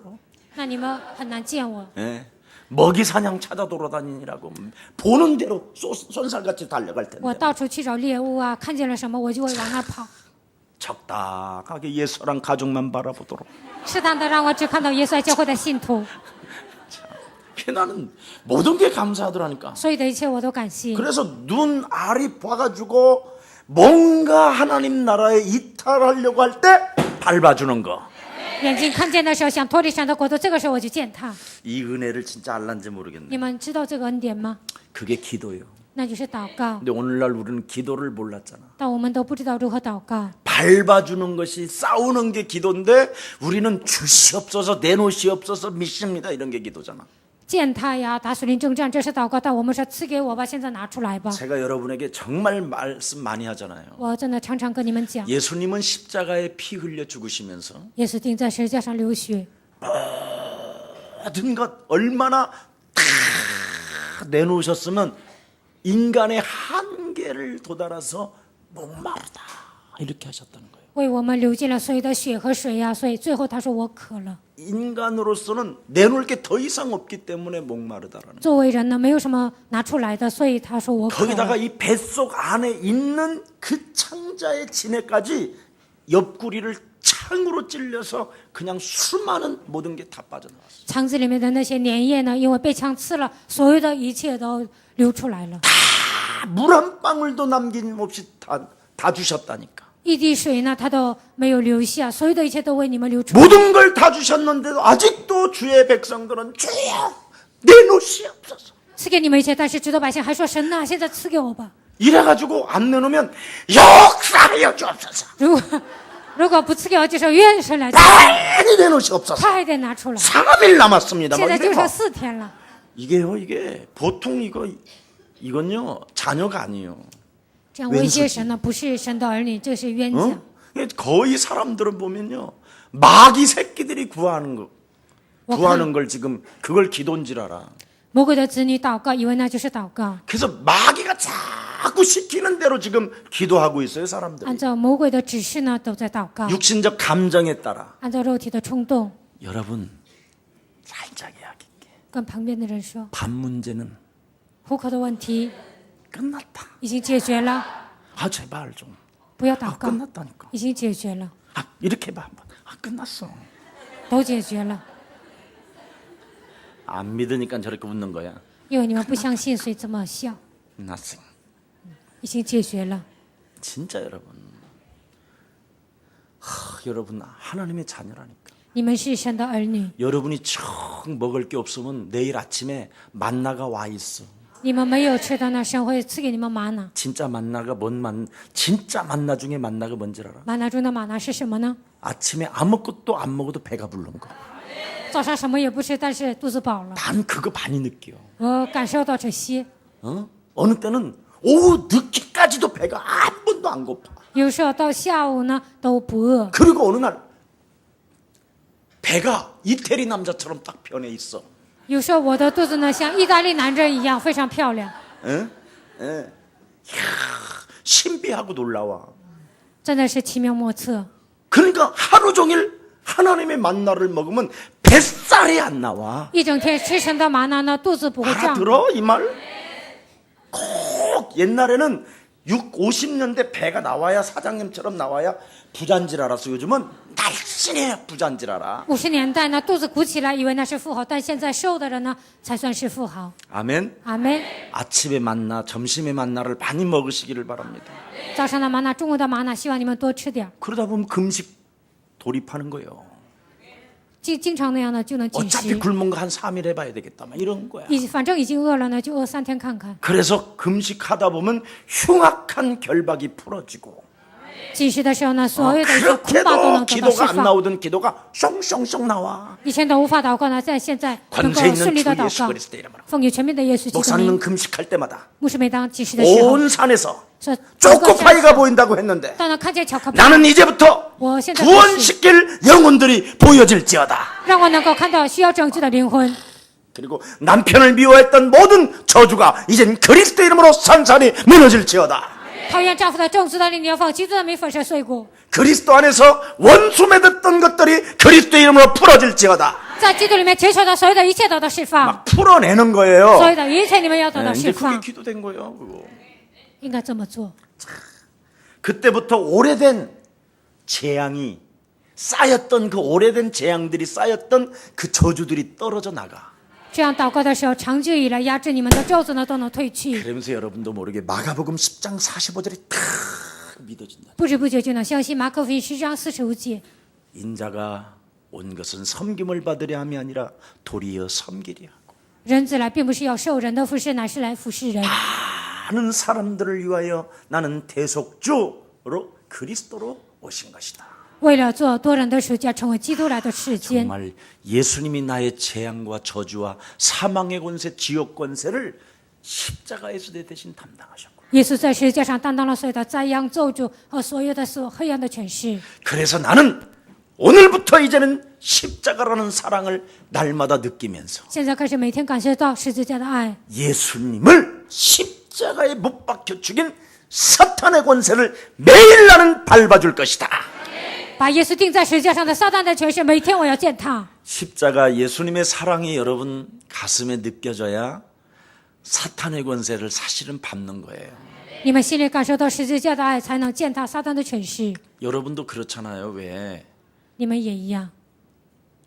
[SPEAKER 2] 那你们很难见我。
[SPEAKER 1] 예. 먹이 사냥 찾아 돌아다니라고 보는 대로 쏜살같이 달려갈
[SPEAKER 2] 我
[SPEAKER 1] 텐데
[SPEAKER 2] 到处去找猎物啊，看见了什么我就会往那儿跑。
[SPEAKER 1] 적당하게 예수랑 가족만 바라보도록.
[SPEAKER 2] 适当的让我只看到耶稣爱教会的信徒，
[SPEAKER 1] 나는 모든 게 감사하더라니까.
[SPEAKER 2] 所有的一切我都感谢。
[SPEAKER 1] 그래서 눈 알이 봐가지고 뭔가 하나님 나라에 이탈하려고 할 때 밟아주는 거.
[SPEAKER 2] 眼睛看见的时候想脱离神的国度，这个时候我就践踏。
[SPEAKER 1] 이 은혜를 진짜 알란지 모르겠네.
[SPEAKER 2] 你们知道这个恩典吗？
[SPEAKER 1] 그게 기도예요.
[SPEAKER 2] 那就是祷告。
[SPEAKER 1] 근데 오늘날 우리는 기도를 몰랐잖아.
[SPEAKER 2] 但我们都不知道如何祷告。
[SPEAKER 1] 밟아주는 것이 싸우는 게 기도인데 우리는 주시옵소서 내놓으시옵소서 믿습니다 이런 게 기도잖아.
[SPEAKER 2] 践踏呀，打属灵征战，这是祷告。但我们说赐给我吧，现在拿出来吧。
[SPEAKER 1] 제가 여러분에게 정말 말씀 많이 하잖아요.
[SPEAKER 2] 我真的常常跟你们讲，
[SPEAKER 1] 예수님은 십자가에 피 흘려 죽으시면서
[SPEAKER 2] 耶稣钉在十字架上流血，
[SPEAKER 1] 모든 것 얼마나 다 내놓으셨으면 인간의 한계를 도달해서 목마르다 이렇게 하셨다는 거예요.
[SPEAKER 2] 为我们流尽了所有的血和水呀。所以最后他说我渴了。
[SPEAKER 1] 인간으로서는 내놓을 게 더 이상 없기 때문에 목마르다라는
[SPEAKER 2] 作为人呢，没有什么拿出来的，所以他说我渴
[SPEAKER 1] 거기다가
[SPEAKER 2] 了。
[SPEAKER 1] 이 뱃속 안에 있는 그 창자의 진해까지 옆구리를 창으로 찔려서 그냥 수많은 모든 게 다 빠져나왔어요.
[SPEAKER 2] 肠子里面的那些粘液呢，因为被枪刺了，所有的一切都流出来了。
[SPEAKER 1] 물 한 방울도 남김없이 다 주셨다니까.
[SPEAKER 2] 一滴水呢，他都没有留下，所有的一切都为你们流出来。
[SPEAKER 1] 모든 걸 다 주셨는데도 아직도 주의 백성들은 주여 내놓으시옵소서.
[SPEAKER 2] 赐给你们一切，但是指导百姓还说神呐，现在赐给我吧。
[SPEAKER 1] 이래가지고 안 내놓으면 역사하여 주옵소서.
[SPEAKER 2] 如果不赐给我，就说愿神来赐，
[SPEAKER 1] 빨리 내놓으시옵소서.
[SPEAKER 2] 他还得拿出来。
[SPEAKER 1] 3일 남았습니다.
[SPEAKER 2] 现
[SPEAKER 1] 뭐
[SPEAKER 2] 在就
[SPEAKER 1] 이래
[SPEAKER 2] 剩
[SPEAKER 1] 뭐.
[SPEAKER 2] 4天了。
[SPEAKER 1] 이게요 이게 보통 이건요 자녀가 아니에요.
[SPEAKER 2] 这样威胁神呢，不是神的儿女，这是冤家。
[SPEAKER 1] 거의 사람들은 보면요 마귀 새끼들이 구하는 걸 지금 그걸 기도인 줄 알아.
[SPEAKER 2] 魔鬼的子女祷告，以为那就是祷告。
[SPEAKER 1] 그래서 마귀가 자꾸 시키는 대로 지금 기도하고 있어요 사람들이.
[SPEAKER 2] 按照魔鬼的指示呢，都在祷告。
[SPEAKER 1] 육신적 감정에 따라.
[SPEAKER 2] 按照肉体的冲动，
[SPEAKER 1] 여러분 살짝 이야기할게.
[SPEAKER 2] 跟旁边的人说，
[SPEAKER 1] 밥 문제는
[SPEAKER 2] 户口的问题
[SPEAKER 1] 끝났다.
[SPEAKER 2] 已经解决了，
[SPEAKER 1] 아 제발 좀.
[SPEAKER 2] 不要祷告，
[SPEAKER 1] 끝났다니까.
[SPEAKER 2] 已经解决了，
[SPEAKER 1] 아 이렇게 봐 한번. 아 끝났어.
[SPEAKER 2] 都解决了。
[SPEAKER 1] 안 믿으니까 저렇게 웃는 거야.
[SPEAKER 2] 因为你们不相信，所以这么笑。
[SPEAKER 1] Nothing.
[SPEAKER 2] 已经解决了。
[SPEAKER 1] 진짜 여러분. 여러분 하나님의 자녀라니까.
[SPEAKER 2] 你们是神的儿女，
[SPEAKER 1] 여러분이 정 먹을 게 없으면 내일 아침에 만나가 와 있어.
[SPEAKER 2] 你们没有吃的呢，神会赐给你们玛瑙。
[SPEAKER 1] 진짜 만나가 진짜 만나 중에 만나가 뭔지 알아?
[SPEAKER 2] 玛瑙中的玛瑙是什么呢？
[SPEAKER 1] 아침에 아무것도 안 먹어도 배가 부른 거.
[SPEAKER 2] 早上什么也不吃，但是肚子饱了。
[SPEAKER 1] 난 그거 많이 느껴.
[SPEAKER 2] 我感受到这些。
[SPEAKER 1] 어느 때는 오후 늦게까지도 배가 한 번도 안 고파.
[SPEAKER 2] 有时候到下午呢都不饿，
[SPEAKER 1] 그리고 어느 날 배가 이태리 남자처럼 딱 변해 있어.
[SPEAKER 2] 有时候我的肚子呢像意大利男人一样非常漂亮，
[SPEAKER 1] 신비하고 놀라워.
[SPEAKER 2] 真的是奇妙莫测。
[SPEAKER 1] 그러니까 하루 종일 하나님의 만나를 먹으면 뱃살이 안 나와.
[SPEAKER 2] 一整天吃神的玛瑙呢，肚子不会胀。
[SPEAKER 1] 알아들어 이 말? 꼭 옛날에는 50년대 배가 나와야 사장님처럼 나와야 부잔질 알아서 요즘은 날씬해야 부잔질 알아.
[SPEAKER 2] 50年代呢，肚子鼓起来，以为那是富豪，但现在瘦的人呢，才算是富豪。
[SPEAKER 1] 아멘.
[SPEAKER 2] 阿门。
[SPEAKER 1] 아침에 만나 점심에 만나를 많이 먹으시기를 바랍니다.
[SPEAKER 2] 早上的玛瑙，中午的玛瑙，希望你们多吃点儿。
[SPEAKER 1] 그러다 보면 금식 돌입하는 거예요.
[SPEAKER 2] 经常那样呢，就能进
[SPEAKER 1] 어차피
[SPEAKER 2] 食。
[SPEAKER 1] 굶은 거 한 3일 해봐야 되겠다 막 이런 거야.
[SPEAKER 2] 反正已经饿了呢，就饿3天看看。
[SPEAKER 1] 그래서 금식하다 보면 흉악한 결박이 풀어지고
[SPEAKER 2] 进食的时候呢，所有的一些捆绑都
[SPEAKER 1] 그렇게도
[SPEAKER 2] 能得到释
[SPEAKER 1] 기도가 안
[SPEAKER 2] 放。
[SPEAKER 1] 나오던 기도가 숑숑숑 나와.
[SPEAKER 2] 以前都无法祷告呢，在现在能
[SPEAKER 1] 권세
[SPEAKER 2] 够顺利
[SPEAKER 1] 있는
[SPEAKER 2] 的
[SPEAKER 1] 주
[SPEAKER 2] 祷
[SPEAKER 1] 예수
[SPEAKER 2] 告。
[SPEAKER 1] 그리스도 이름으로.
[SPEAKER 2] 奉有全面的耶稣基督的名
[SPEAKER 1] 목사님은 ， 금식할 때마다
[SPEAKER 2] 牧师每当进食的时候，
[SPEAKER 1] 온 산에서
[SPEAKER 2] 说整个山
[SPEAKER 1] 초코파이가 보인다고 했는데
[SPEAKER 2] 当然看见巧克力，
[SPEAKER 1] 나는 이제부터
[SPEAKER 2] 我现在开始
[SPEAKER 1] 구원시킬 영혼들이 보여질지어다.
[SPEAKER 2] 让我能够看到需要拯救的灵魂。
[SPEAKER 1] 그리고 남편을 미워했던 모든 저주가 이젠 그리스도 이름으로 산산이 무너질지어다.
[SPEAKER 2] 讨厌丈夫的咒诅的灵要放基督的名粉身碎骨，
[SPEAKER 1] 그리스도 안에서 원수 맺었던 것들이 그리스도 이름으로 풀어질지어다.
[SPEAKER 2] 在基督里面结仇的所有的一切得到释放，
[SPEAKER 1] 막 풀어내는
[SPEAKER 2] 所
[SPEAKER 1] 거예요.
[SPEAKER 2] 有的一切你们要得到
[SPEAKER 1] 네,
[SPEAKER 2] 释
[SPEAKER 1] 이제 그게
[SPEAKER 2] 放，
[SPEAKER 1] 기도된 거예요. 그거.
[SPEAKER 2] 应该这么做。
[SPEAKER 1] 그때부터 오래된 재앙이 쌓였던 그 오래된 재앙들이 쌓였던 그 저주들이 떨어져 나가.
[SPEAKER 2] 这样祷告的时候，长久以来压制你们的咒诅呢都能退去，
[SPEAKER 1] 그러면서 여러분도 모르게 마가복음 10장 45절이 탁 믿어진다.
[SPEAKER 2] 不知不觉就能相信马可福音10章45节。
[SPEAKER 1] 인자가 온 것은 섬김을 받으려 함이 아니라 도리어 섬기려 하고
[SPEAKER 2] 人子来并不是要受人的服侍，乃是来服侍人。
[SPEAKER 1] 많은 사람들을 위하여 나는 대속주로 그리스도로 오신 것이다.
[SPEAKER 2] 为了做多人的属家，成为基督来的世间。
[SPEAKER 1] 정말 예수님이 나의 재앙과 저주와 사망의 권세, 지옥 권세를 십자가에서 내 대신 담당하셨고
[SPEAKER 2] 耶稣在十字架上担当了所有的灾殃、咒诅和所有的黑暗的权势。
[SPEAKER 1] 그래서 나는 오늘부터 이제는 십자가라는 사랑을 날마다 느끼면서
[SPEAKER 2] 现在开始每天感受到十字架的爱，
[SPEAKER 1] 예수님을 십자가에 못 박혀 죽인 사탄의 권세를 매일 나는 밟아줄 것이다.
[SPEAKER 2] 把耶稣钉在十字架上的撒旦的权势，每天我要践踏。
[SPEAKER 1] 십자가 예수님의 사랑이 여러분 가슴에 느껴져야 사탄의 권세를 사실은 밟는 거예요.
[SPEAKER 2] 你们心里感受到十字架的爱，才能践踏撒旦的权势。
[SPEAKER 1] 여러분도 그렇잖아요. 왜
[SPEAKER 2] 你们也一样，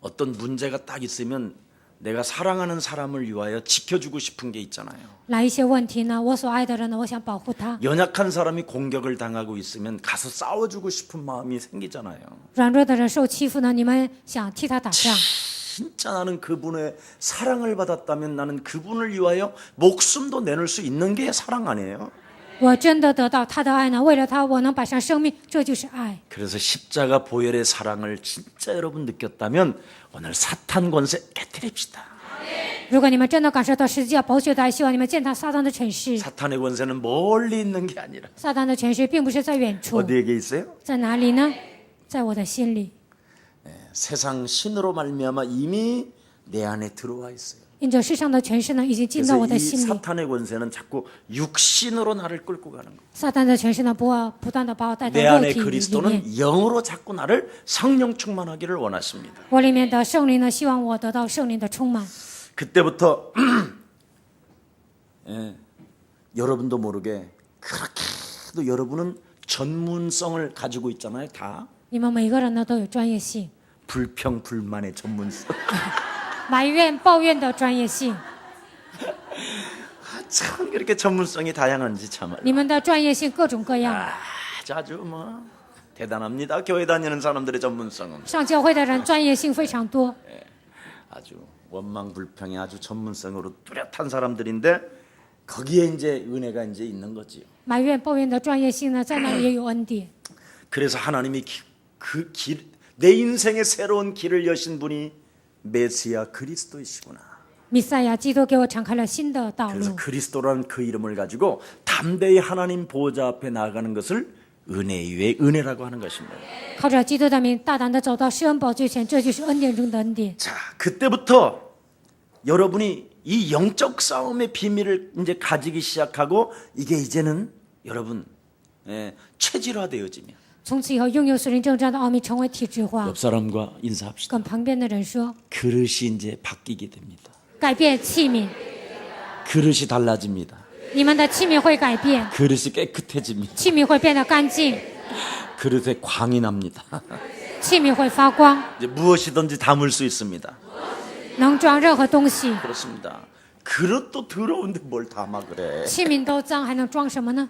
[SPEAKER 1] 어떤 문제가 딱 있으면 내가 사랑하는 사람을 위하여 지켜주고 싶은 게 있잖아요.
[SPEAKER 2] 来一些问题呢，我所爱的人呢，我想保护他。
[SPEAKER 1] 연약한 사람이 공격을 당하고 있으면 가서 싸워주고 싶은 마음이 생기잖아요.
[SPEAKER 2] 软弱的人受欺负呢，你们想替他打仗。
[SPEAKER 1] 진짜 나는 그분의 사랑을 받았다면 나는 그분을 위하여 목숨도 내놓을 수 있는 게 사랑 아니에요?
[SPEAKER 2] 我真的得到他的爱呢，为了他，我能摆上生命，这就是爱。
[SPEAKER 1] 그래서 십자가 보혈의 사랑을 진짜 여러분 느꼈다면 오늘 사탄 권세 깨뜨립시다.
[SPEAKER 2] 如果你们真的感受到十字架宝血的爱，希望你们践踏撒旦的权势。
[SPEAKER 1] 사탄의 권세는 멀리 있는 게 아니라
[SPEAKER 2] 撒旦的权势并不是在远处，
[SPEAKER 1] 어디에 있어요?
[SPEAKER 2] 在哪里呢？在我的心里。
[SPEAKER 1] 세상 신으로 말미암아 이미 내 안에 들어와 있어요.
[SPEAKER 2] 因着世上的权势呢，已经进到
[SPEAKER 1] 그래서
[SPEAKER 2] 我的
[SPEAKER 1] 이
[SPEAKER 2] 心里。
[SPEAKER 1] 사탄의 권세는 자꾸 육신으로 나를 끌고 가는 거예요.
[SPEAKER 2] 撒旦的权势呢，不断的把我带到
[SPEAKER 1] 내
[SPEAKER 2] 肉
[SPEAKER 1] 안에
[SPEAKER 2] 体里面。
[SPEAKER 1] 그리스도는 영으로 자꾸 나를 성령 충만하기를 원하십니다.
[SPEAKER 2] 我里面的圣灵呢，希望我得到圣灵的充满。
[SPEAKER 1] 그때부터 여러분도 모르게 그렇게도 여러분은 전문성을 가지고 있잖아요. 다
[SPEAKER 2] 你们每个人呢都有专业性，
[SPEAKER 1] 불평 불만의 전문성.
[SPEAKER 2] 埋怨抱怨的专业性。
[SPEAKER 1] 참 그렇게 전문성이 다양한지 참.
[SPEAKER 2] 你们的专业性各种各样。
[SPEAKER 1] 아주 뭐 대단합니다. 교회 다니는 사람들의 전문성은
[SPEAKER 2] 上教会的人专业性非常多，
[SPEAKER 1] 아주 원망 불평이 아주 전문성으로 뚜렷한 사람들인데 거기에 이제 은혜가 이제 있는 거지요.
[SPEAKER 2] 埋怨抱怨的专业性呢，在那里也有恩典。
[SPEAKER 1] 그래서 하나님이 그 길, 내 인생의 새로운 길을 여신 분이 메시아 그리스도이시구나.
[SPEAKER 2] 弥赛亚基督给我敞开了新的道
[SPEAKER 1] 그래서
[SPEAKER 2] 路。
[SPEAKER 1] 그리스도라는 그 이름을 가지고 담대히 하나님 보호자 앞에 나아가는 것을 은혜 위에 은혜라고 하는 것입니다.
[SPEAKER 2] 靠着基督的名，大胆的走到施恩宝座前，这就是恩典中的恩典。
[SPEAKER 1] 자, 그때부터 여러분이 이 영적 싸움의 비밀을 이제 가지기 시작하고 이게 이제는 여러분 체질화되어지면
[SPEAKER 2] 从此以后，拥有属灵征战的奥秘成为体制化。
[SPEAKER 1] 옆 사람과 인사합시다.
[SPEAKER 2] 跟旁边的人说，
[SPEAKER 1] 그릇이 이제 바뀌게 됩니다.
[SPEAKER 2] 改变器皿，
[SPEAKER 1] 그릇이 달라집니다.
[SPEAKER 2] 你们的器皿会改变，
[SPEAKER 1] 그릇이 깨끗해집니다.
[SPEAKER 2] 器皿会变得干净，
[SPEAKER 1] 그릇에 광이 납니다.
[SPEAKER 2] 器皿会发光，
[SPEAKER 1] 이제 무엇이든지 담을 수 있습니다.
[SPEAKER 2] 能装任何东西。
[SPEAKER 1] 그렇습니다. 그릇도 더러운데 뭘 담아 그래.
[SPEAKER 2] 器皿都脏，还能装什么呢？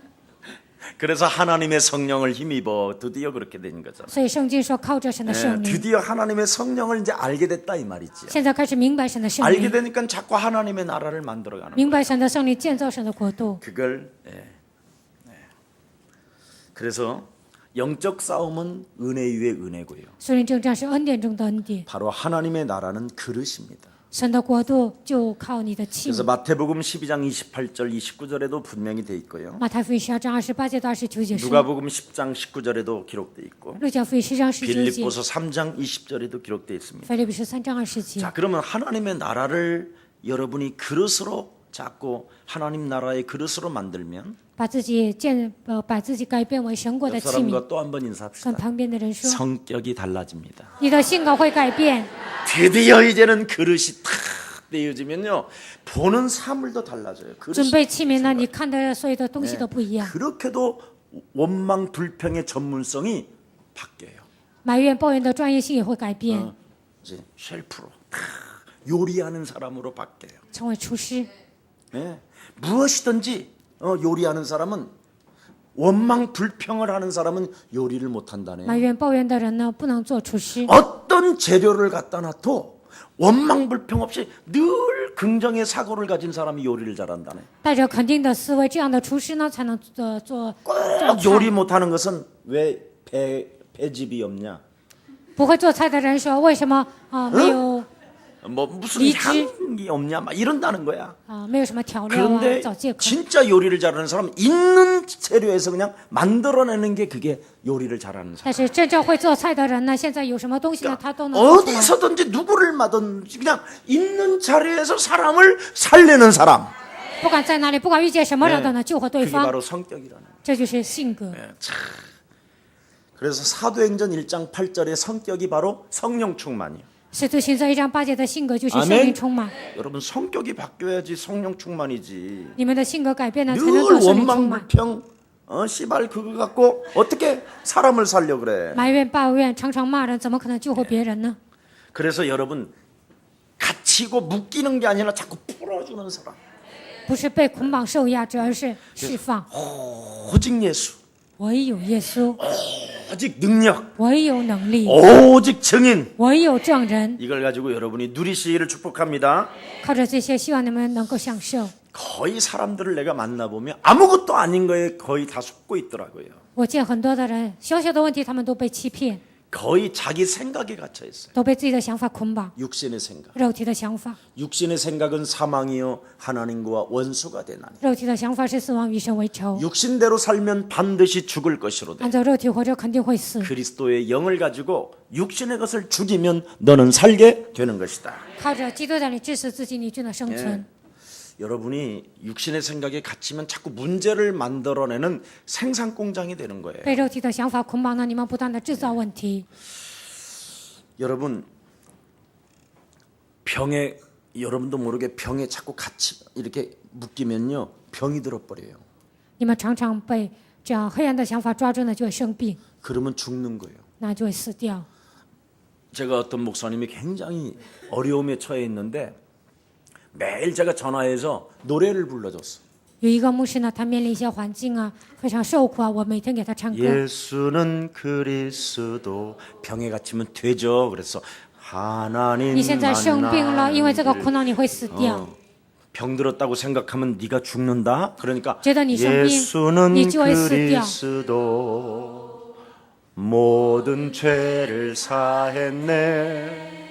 [SPEAKER 1] 그래서 하나님의 성령을 힘입어 드디어 그렇게 된 거죠.
[SPEAKER 2] 所以圣经说，靠着神的
[SPEAKER 1] 예,
[SPEAKER 2] 圣灵，
[SPEAKER 1] 드디어 하나님의 성령을 이제 알게 됐다 이 말이지요.
[SPEAKER 2] 现在开始明白神的圣
[SPEAKER 1] 알게
[SPEAKER 2] 灵，
[SPEAKER 1] 되니까 자꾸 하나님의 나라를 만들어가는 거예요.
[SPEAKER 2] 明白神的圣灵，建造神的国度。
[SPEAKER 1] 그걸 그래서 영적 싸움은 은혜 위에 은혜고요.
[SPEAKER 2] 属灵征战是恩典中的恩典，
[SPEAKER 1] 바로 하나님의 나라는 그릇입니다.
[SPEAKER 2] 神的国度就靠你的器
[SPEAKER 1] 그래서
[SPEAKER 2] 皿。
[SPEAKER 1] 마태복음 12장 28절 29절에도 분명히 돼 있고요.
[SPEAKER 2] 马太福音12章28节到29节说，
[SPEAKER 1] 누가복음 10장 19절에도 기록돼 있고
[SPEAKER 2] 路加福音10章19节，
[SPEAKER 1] 빌립보서 3장 20절에도 기록돼 있습니다.
[SPEAKER 2] 腓立比书3章20节。
[SPEAKER 1] 자, 그러면 하나님의 나라를 여러분이 그릇으로 자꾸 하나님 나라의 그릇으로 만들면
[SPEAKER 2] 把自己改变为神国的
[SPEAKER 1] 옆
[SPEAKER 2] 器皿，
[SPEAKER 1] 사람과 또 한 번
[SPEAKER 2] 跟
[SPEAKER 1] 인사합시다.
[SPEAKER 2] 旁边的人说，
[SPEAKER 1] 성격이 달라집니다.
[SPEAKER 2] 你的性格会改变。
[SPEAKER 1] 드디어 이제는 그릇이 탁 떼어지면요 보는 사물도 달라져요.
[SPEAKER 2] 准
[SPEAKER 1] 그릇이
[SPEAKER 2] 备器皿呢，你看的所有的东西都不一样。
[SPEAKER 1] 그렇게도 원망 불평의 전문성이 바뀌어요.
[SPEAKER 2] 埋怨抱怨的专业性也会改变，
[SPEAKER 1] 이제 셰프로 탁 요리하는 사람으로 바뀌어요.
[SPEAKER 2] 成为厨师。
[SPEAKER 1] 예, 무엇이든지 요리하는 사람은 원망 불평을 하는 사람은 요리를 못 한다네.
[SPEAKER 2] 埋怨抱怨的人呢，不能做厨师。
[SPEAKER 1] 어떤 재료를 갖다 놔도 원망 불평 없이 늘 긍정의 사고를 가진 사람이 요리를 잘한다네.
[SPEAKER 2] 带着肯定的思维，这样的厨师呢，才能做
[SPEAKER 1] 꼭 요리 못하는 것은 왜 배집이 없냐?
[SPEAKER 2] 不会做菜的人说，为什么没有
[SPEAKER 1] 뭐 무슨
[SPEAKER 2] 리지?
[SPEAKER 1] 향이 없냐? 막 이런다는 거야.
[SPEAKER 2] 没有什么调料啊，
[SPEAKER 1] 그런데
[SPEAKER 2] 找借口。
[SPEAKER 1] 진짜 요리를 잘하는 사람은 있는 재료에서 그냥 만들어내는 게 그게 요리를 잘하는 사람.
[SPEAKER 2] 但是真正会做菜的人呢，现在有什么东西呢，他都能做出来。
[SPEAKER 1] 어디서든지 누구를 마든지 그냥 있는 자리에서 사람을 살리는 사람.
[SPEAKER 2] 不管在哪里，不管遇见什么人都能救活对
[SPEAKER 1] 그게
[SPEAKER 2] 方，
[SPEAKER 1] 바로 성격이라는 거예요.
[SPEAKER 2] 这就是性格。
[SPEAKER 1] 예, 참. 그래서 사도행전 1장 8절의 성격이 바로 성령 충만이에요.
[SPEAKER 2] 使徒行传1章8节的性格就是圣
[SPEAKER 1] 아멘
[SPEAKER 2] 灵充满。
[SPEAKER 1] 여러분 성격이 바뀌어야지 성령 충만이지.
[SPEAKER 2] 你们的性格改变了，才
[SPEAKER 1] 늘
[SPEAKER 2] 能得圣灵充
[SPEAKER 1] 원망
[SPEAKER 2] 满。
[SPEAKER 1] 불평 씨발 그거 갖고 어떻게 사람을 살려 그래.
[SPEAKER 2] 埋怨抱怨，常常骂人，怎么可能救活别人呢？
[SPEAKER 1] 그래서 여러분 갇히고 묶이는 게 아니라 자꾸 풀어주는 사람.
[SPEAKER 2] 不是被捆绑受压制，而是释放。
[SPEAKER 1] 오직 예수,
[SPEAKER 2] 唯有耶稣，
[SPEAKER 1] 오직 능력,
[SPEAKER 2] 唯有能力，
[SPEAKER 1] 오직 증인.
[SPEAKER 2] 唯有证人。
[SPEAKER 1] 이걸 가지고 여러분이 누리시기를 축복합니다.
[SPEAKER 2] 靠着这些，希望你们能够享受。
[SPEAKER 1] 거의 사람들을 내가 만나보면 아무것도 아닌 거에 거의 다 속고 있더라고요.
[SPEAKER 2] 我见很多的人，小小的问题他们都被欺骗，
[SPEAKER 1] 거의 자기 생각에 갇혀 있어요.
[SPEAKER 2] 都被自己的想法捆绑，
[SPEAKER 1] 육신의 생각.
[SPEAKER 2] 肉体的想法。
[SPEAKER 1] 육신의 생각은 사망이요 하나님과 원수가 되나니.
[SPEAKER 2] 肉体的想法是死亡，与神为仇。
[SPEAKER 1] 육신대로 살면 반드시 죽을 것이로되
[SPEAKER 2] 按照肉体活着，肯定会死。
[SPEAKER 1] 그리스도의 영을 가지고 육신의 것을 죽이면 너는 살게 되는 것이다.
[SPEAKER 2] 靠着基督的你致死自己，你就能生存。
[SPEAKER 1] 여러분이 육신의 생각에 갇히면 자꾸 문제를 만들어내는 생산 공장이 되는 거예요.
[SPEAKER 2] 被肉体的想法捆绑呢，你们不断的制造问题。
[SPEAKER 1] 여러분 병에 여러분도 모르게 병에 자꾸 같이 이렇게 묶이면요 병이 들어버려요.
[SPEAKER 2] 你们常常被这样黑暗的想法抓住呢，就会生病，
[SPEAKER 1] 그러면 죽는 거예요.
[SPEAKER 2] 那就会死掉。
[SPEAKER 1] 제가 어떤 목사님이 굉장히 어려움에 처해 있는데 매일 제가 전화해서 노래를 불러줬어.
[SPEAKER 2] 有一个牧师呢，他面临一些环境啊，非常受苦啊，我每天给他唱歌。
[SPEAKER 1] 예수는 그리스도 병에 갇히면 되죠. 그래서 하나님
[SPEAKER 2] 你现在生病了，因为这个苦
[SPEAKER 1] 만나기를
[SPEAKER 2] 恼你会死掉。
[SPEAKER 1] 병 들었다고 생각하면 네가 죽는다. 그러니까
[SPEAKER 2] 觉得你生病，
[SPEAKER 1] 예수는
[SPEAKER 2] 你就会死掉。
[SPEAKER 1] 그리스도 모든 죄를 사했네.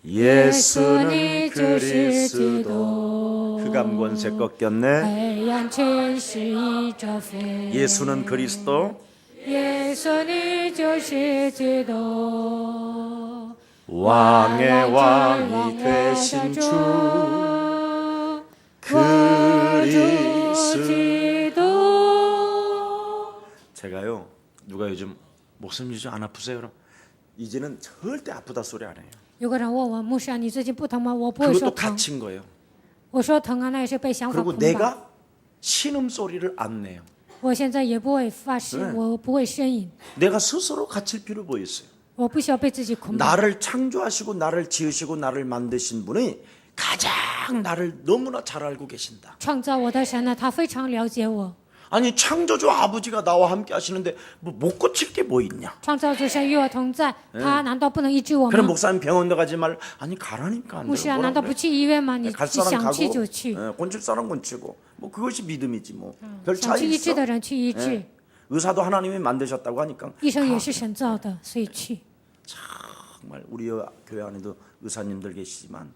[SPEAKER 1] 예수는 그리스도 흑암 권세 꺾였네.
[SPEAKER 2] 黑暗权势已征服。
[SPEAKER 1] 예수는 그리스도
[SPEAKER 2] 耶稣，你就是基督，
[SPEAKER 1] 왕의 왕이 되신 주 그리스도.
[SPEAKER 2] 기도.
[SPEAKER 1] 제가요 누가 요즘 목사님 요즘 안 아프세요? 그럼 이제는 절대 아프다 소리 안 해요.
[SPEAKER 2] 有个人问我牧师啊，你最近不疼吗？我不会说
[SPEAKER 1] 그것도
[SPEAKER 2] 疼，
[SPEAKER 1] 갇힌 거예요.
[SPEAKER 2] 我说疼啊，那也是被想法
[SPEAKER 1] 그리고
[SPEAKER 2] 捆绑。
[SPEAKER 1] 내가 신음소리를 안 내요.
[SPEAKER 2] 我现在也不会发誓，我不会呻吟，
[SPEAKER 1] 내가 스스로 갇힐 필요 뭐 있어요?
[SPEAKER 2] 我不需要被自己捆绑。
[SPEAKER 1] 나를 창조하시고 나를 지으시고 나를 만드신 분이 가장 나를 너무나 잘 알고 계신다.
[SPEAKER 2] 创造我的神呢，他非常了解我。
[SPEAKER 1] 아니 창조주 아버지가 나와 함께 하시는데 뭐 못 고칠 게 뭐 있냐?
[SPEAKER 2] 创造主神与我同在，他难道不能医治我
[SPEAKER 1] 그럼
[SPEAKER 2] 吗？
[SPEAKER 1] 목사님 병원도 가지 말. 아니 가라니까 안
[SPEAKER 2] 牧师啊，
[SPEAKER 1] 돼요.
[SPEAKER 2] 难道不去医院吗？你
[SPEAKER 1] 갈 사람
[SPEAKER 2] 想去
[SPEAKER 1] 가고
[SPEAKER 2] 就去，
[SPEAKER 1] 곤칠 사람 곤치고 뭐 그것이 믿음이지 뭐. 별
[SPEAKER 2] 想
[SPEAKER 1] 차이
[SPEAKER 2] 去医治
[SPEAKER 1] 있어?
[SPEAKER 2] 的人去医治，
[SPEAKER 1] 의사도 하나님이 만드셨다고 하니까
[SPEAKER 2] 医生也是神造的，所以去。
[SPEAKER 1] 정말 우리 교회 안에도 의사님들 계시지만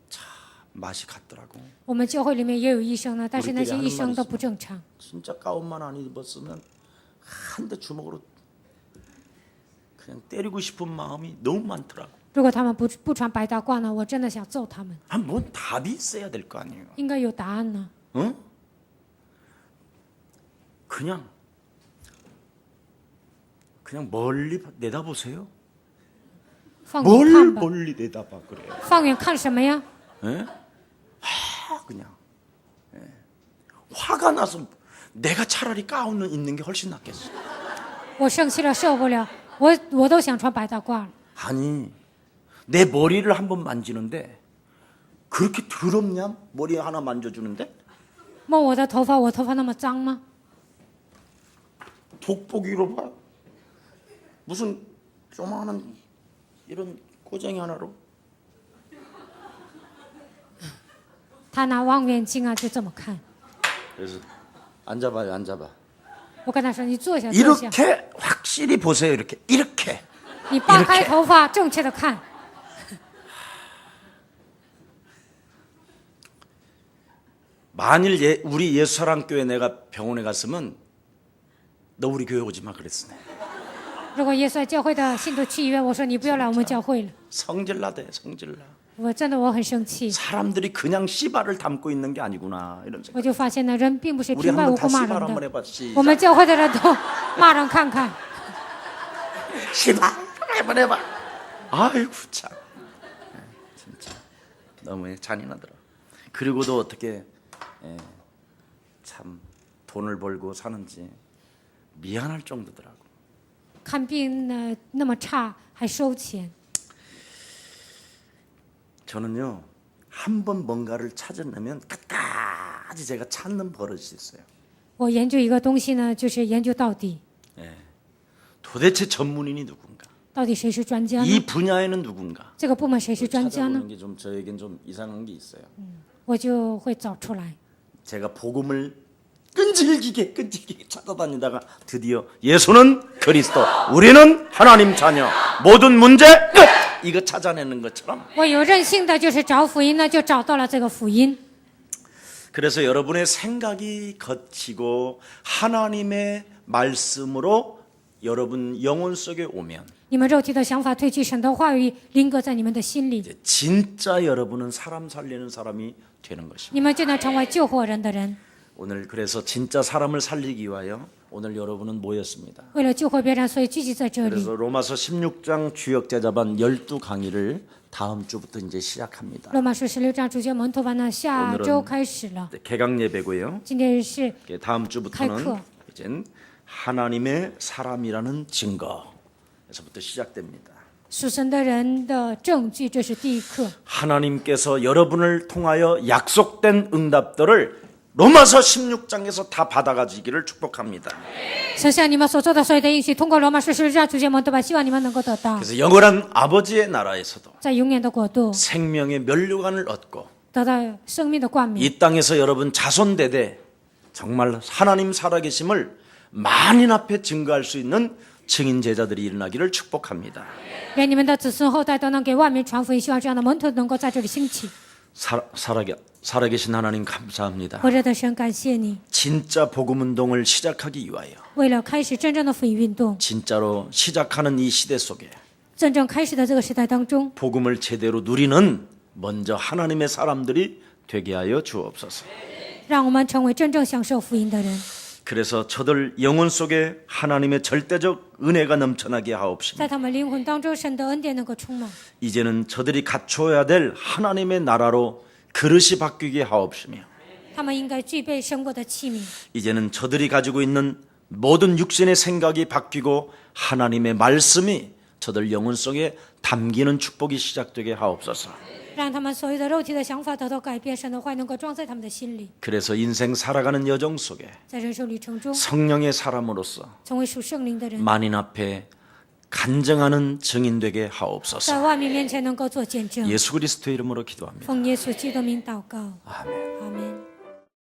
[SPEAKER 1] 참 맛이 같더라고.
[SPEAKER 2] 我们教会里面也有医生呢，但是那些
[SPEAKER 1] 우리끼리
[SPEAKER 2] 医生
[SPEAKER 1] 하는
[SPEAKER 2] 都
[SPEAKER 1] 말이
[SPEAKER 2] 不正常。
[SPEAKER 1] 진짜 가운만 안 입었으면 한 대 주먹으로 그냥 때리고 싶은 마음이 너무 많더라고.
[SPEAKER 2] 如果他们不穿白大褂呢，我真的想揍他们。
[SPEAKER 1] 뭔 답이 있어야 될 거 아니에요.
[SPEAKER 2] 应该有答案呢。
[SPEAKER 1] 응? 그냥 멀리 내다보세요.
[SPEAKER 2] 放远
[SPEAKER 1] 뭘
[SPEAKER 2] 看吧，
[SPEAKER 1] 멀리 내다봐 그래요.
[SPEAKER 2] 放远看什么呀？
[SPEAKER 1] 예? 그냥 예. 화가 나서 내가 차라리 가운을 입는 게 훨씬 낫겠어.
[SPEAKER 2] 我生气了，受不了，我都想穿白大褂了。
[SPEAKER 1] 아니 내 머리를 한번 만지는데 그렇게 더럽냐? 머리 하나 만져주는데
[SPEAKER 2] 摸我的头发，我头发那么脏吗？
[SPEAKER 1] 돋보기로 봐. 무슨 조그마한 이런 꼬쟁이 하나로
[SPEAKER 2] 他拿望远镜啊，就这么看。
[SPEAKER 1] 그래서 앉아봐요, 앉아봐.
[SPEAKER 2] 我跟他说：“你坐下，坐下。
[SPEAKER 1] 이렇게 확실히 보세요. 이렇게
[SPEAKER 2] 你扒开
[SPEAKER 1] 이렇게
[SPEAKER 2] 头发，正确的看。
[SPEAKER 1] 만일 우리 예수사랑교회 내가 병원에 갔으면 너 우리 교회 오지 마 그랬어.
[SPEAKER 2] 如果耶稣爱教会的信徒去医院，我说你不要来我们教会了。
[SPEAKER 1] 성질나대 성질나.
[SPEAKER 2] 我真的我很生气，
[SPEAKER 1] 사람들이 그냥 씨발을 담고 있는 게 아니구나 이런 생각.
[SPEAKER 2] 我就发现呢，人并不是
[SPEAKER 1] 우리
[SPEAKER 2] 平白
[SPEAKER 1] 한번
[SPEAKER 2] 无
[SPEAKER 1] 다
[SPEAKER 2] 故骂
[SPEAKER 1] 씨발
[SPEAKER 2] 人
[SPEAKER 1] 한번
[SPEAKER 2] 的。
[SPEAKER 1] 해봐. 시작.
[SPEAKER 2] 我们教会的人都骂人看看。
[SPEAKER 1] 씨발 한번 해봐. 아이고 참. 진짜 너무 잔인하더라. 그리고도 어떻게 참 돈을 벌고 사는지 미안할 정도더라고.
[SPEAKER 2] 看病呢那么差，还收钱。
[SPEAKER 1] 저는요 한 번 뭔가를 찾아내면 끝까지 제가 찾는 버릇이 있어요.
[SPEAKER 2] 我研究一个东西呢，就是研究到底，
[SPEAKER 1] 도대체 전문인이 누군가?
[SPEAKER 2] 到底谁是专家
[SPEAKER 1] 이
[SPEAKER 2] 呢？
[SPEAKER 1] 분야에는 누군가?
[SPEAKER 2] 这个部门谁是专家呢？
[SPEAKER 1] 찾아보는 게 좀 저에겐 좀 이상한 게 있어요.
[SPEAKER 2] 我就会找出来。
[SPEAKER 1] 제가 복음을 끈질기게 찾아다니다가 드디어 예수는 그리스도, 우리는 하나님 자녀, 모든 문제 끝! 이거 찾아내는 것처럼
[SPEAKER 2] 我有任性的，就是找福音呢，就找到了这个福音。
[SPEAKER 1] 그래서 여러분의 생각이 거치고 하나님의 말씀으로 여러분 영혼 속에 오면
[SPEAKER 2] 你们肉体的想法褪去，神的话语临格在你们的心里，
[SPEAKER 1] 이제 진짜 여러분은 사람 살리는 사람이 되는 것입니다.
[SPEAKER 2] 你们就能成为救活人的人。
[SPEAKER 1] 오늘 그래서 진짜 사람을 살리기 위하여 오늘 여러분은 모였습니다.
[SPEAKER 2] 为了救活别人，所以聚集在这里。
[SPEAKER 1] 그래서 로마서 16장 주역 제자반 12강의를 다음 주부터 이제 시작합니다.
[SPEAKER 2] 罗马书16章主教门徒班呢，下周开始了。
[SPEAKER 1] 개강 예배고요.
[SPEAKER 2] 今天是
[SPEAKER 1] 다음 주부터는
[SPEAKER 2] 칼크.
[SPEAKER 1] 이젠 하나님의 사람이라는 증거에서부터 시작됩니다.
[SPEAKER 2] 属神的人的证据，这是第一课。
[SPEAKER 1] 하나님께서 여러분을 통하여 약속된 응답들을 로마서 16장에서 다 받아가지기를 축복합니다.
[SPEAKER 2] 神向你们所做的所有的应许，通过罗马书16章主教门徒班，希望你们能够得到，
[SPEAKER 1] 그래서 영원한 아버지의 나라에서도
[SPEAKER 2] 在永远的国度
[SPEAKER 1] 생명의 면류관을 얻고
[SPEAKER 2] 得到生命的冠冕。
[SPEAKER 1] 이 땅에서 여러분 자손대대 정말 하나님 살아계심을 만인 앞에 증거할 수 있는 증인 제자들이 일어나기를 축복합니다.
[SPEAKER 2] 愿你们的子孙后代都能给万民传福音，希望这样的门徒能够在这里兴起。
[SPEAKER 1] 살아계신 하나님 감사합니다.
[SPEAKER 2] 活着的神，感谢你，
[SPEAKER 1] 진짜 복음 운동을 시작하기 위하여
[SPEAKER 2] 为了开始真正的福音运动，
[SPEAKER 1] 진짜로 시작하는 이 시대 속에
[SPEAKER 2] 真正开始的这个时代当中，
[SPEAKER 1] 복음을 제대로 누리는 먼저 하나님의 사람들이 되게 하여 주옵소서.
[SPEAKER 2] 让我们成为真正享受福音的人，
[SPEAKER 1] 그래서 저들 영혼 속에 하나님의 절대적 은혜가 넘쳐나게 하옵시며
[SPEAKER 2] 在他们灵魂当中，神的恩典能够充满。
[SPEAKER 1] 이제는 저들이 갖춰야 될 하나님의 나라로 그릇이 바뀌게 하옵시며
[SPEAKER 2] 他们应该具备胜过的器皿。
[SPEAKER 1] 이제는 저들이 가지고 있는 모든 육신의 생각이 바뀌고 하나님의 말씀이 저들 영혼 속에 담기는 축복이 시작되게 하옵소서.
[SPEAKER 2] 让他们所有的肉体的想法得到改变，神的话能够装在他们的心里，
[SPEAKER 1] 그래서 인생 살아가는 여정 속에
[SPEAKER 2] 在人生旅程中
[SPEAKER 1] 성령의 사람으로서
[SPEAKER 2] 成为属圣灵的人，
[SPEAKER 1] 만인 앞에 간증하는 증인 되게
[SPEAKER 2] 在
[SPEAKER 1] 하옵소서.
[SPEAKER 2] 万民面前能够做见证。
[SPEAKER 1] 예수 그리스도의 이름으로 기도합니다.
[SPEAKER 2] 奉耶稣基督的名祷告，
[SPEAKER 1] 아멘.
[SPEAKER 2] 阿门。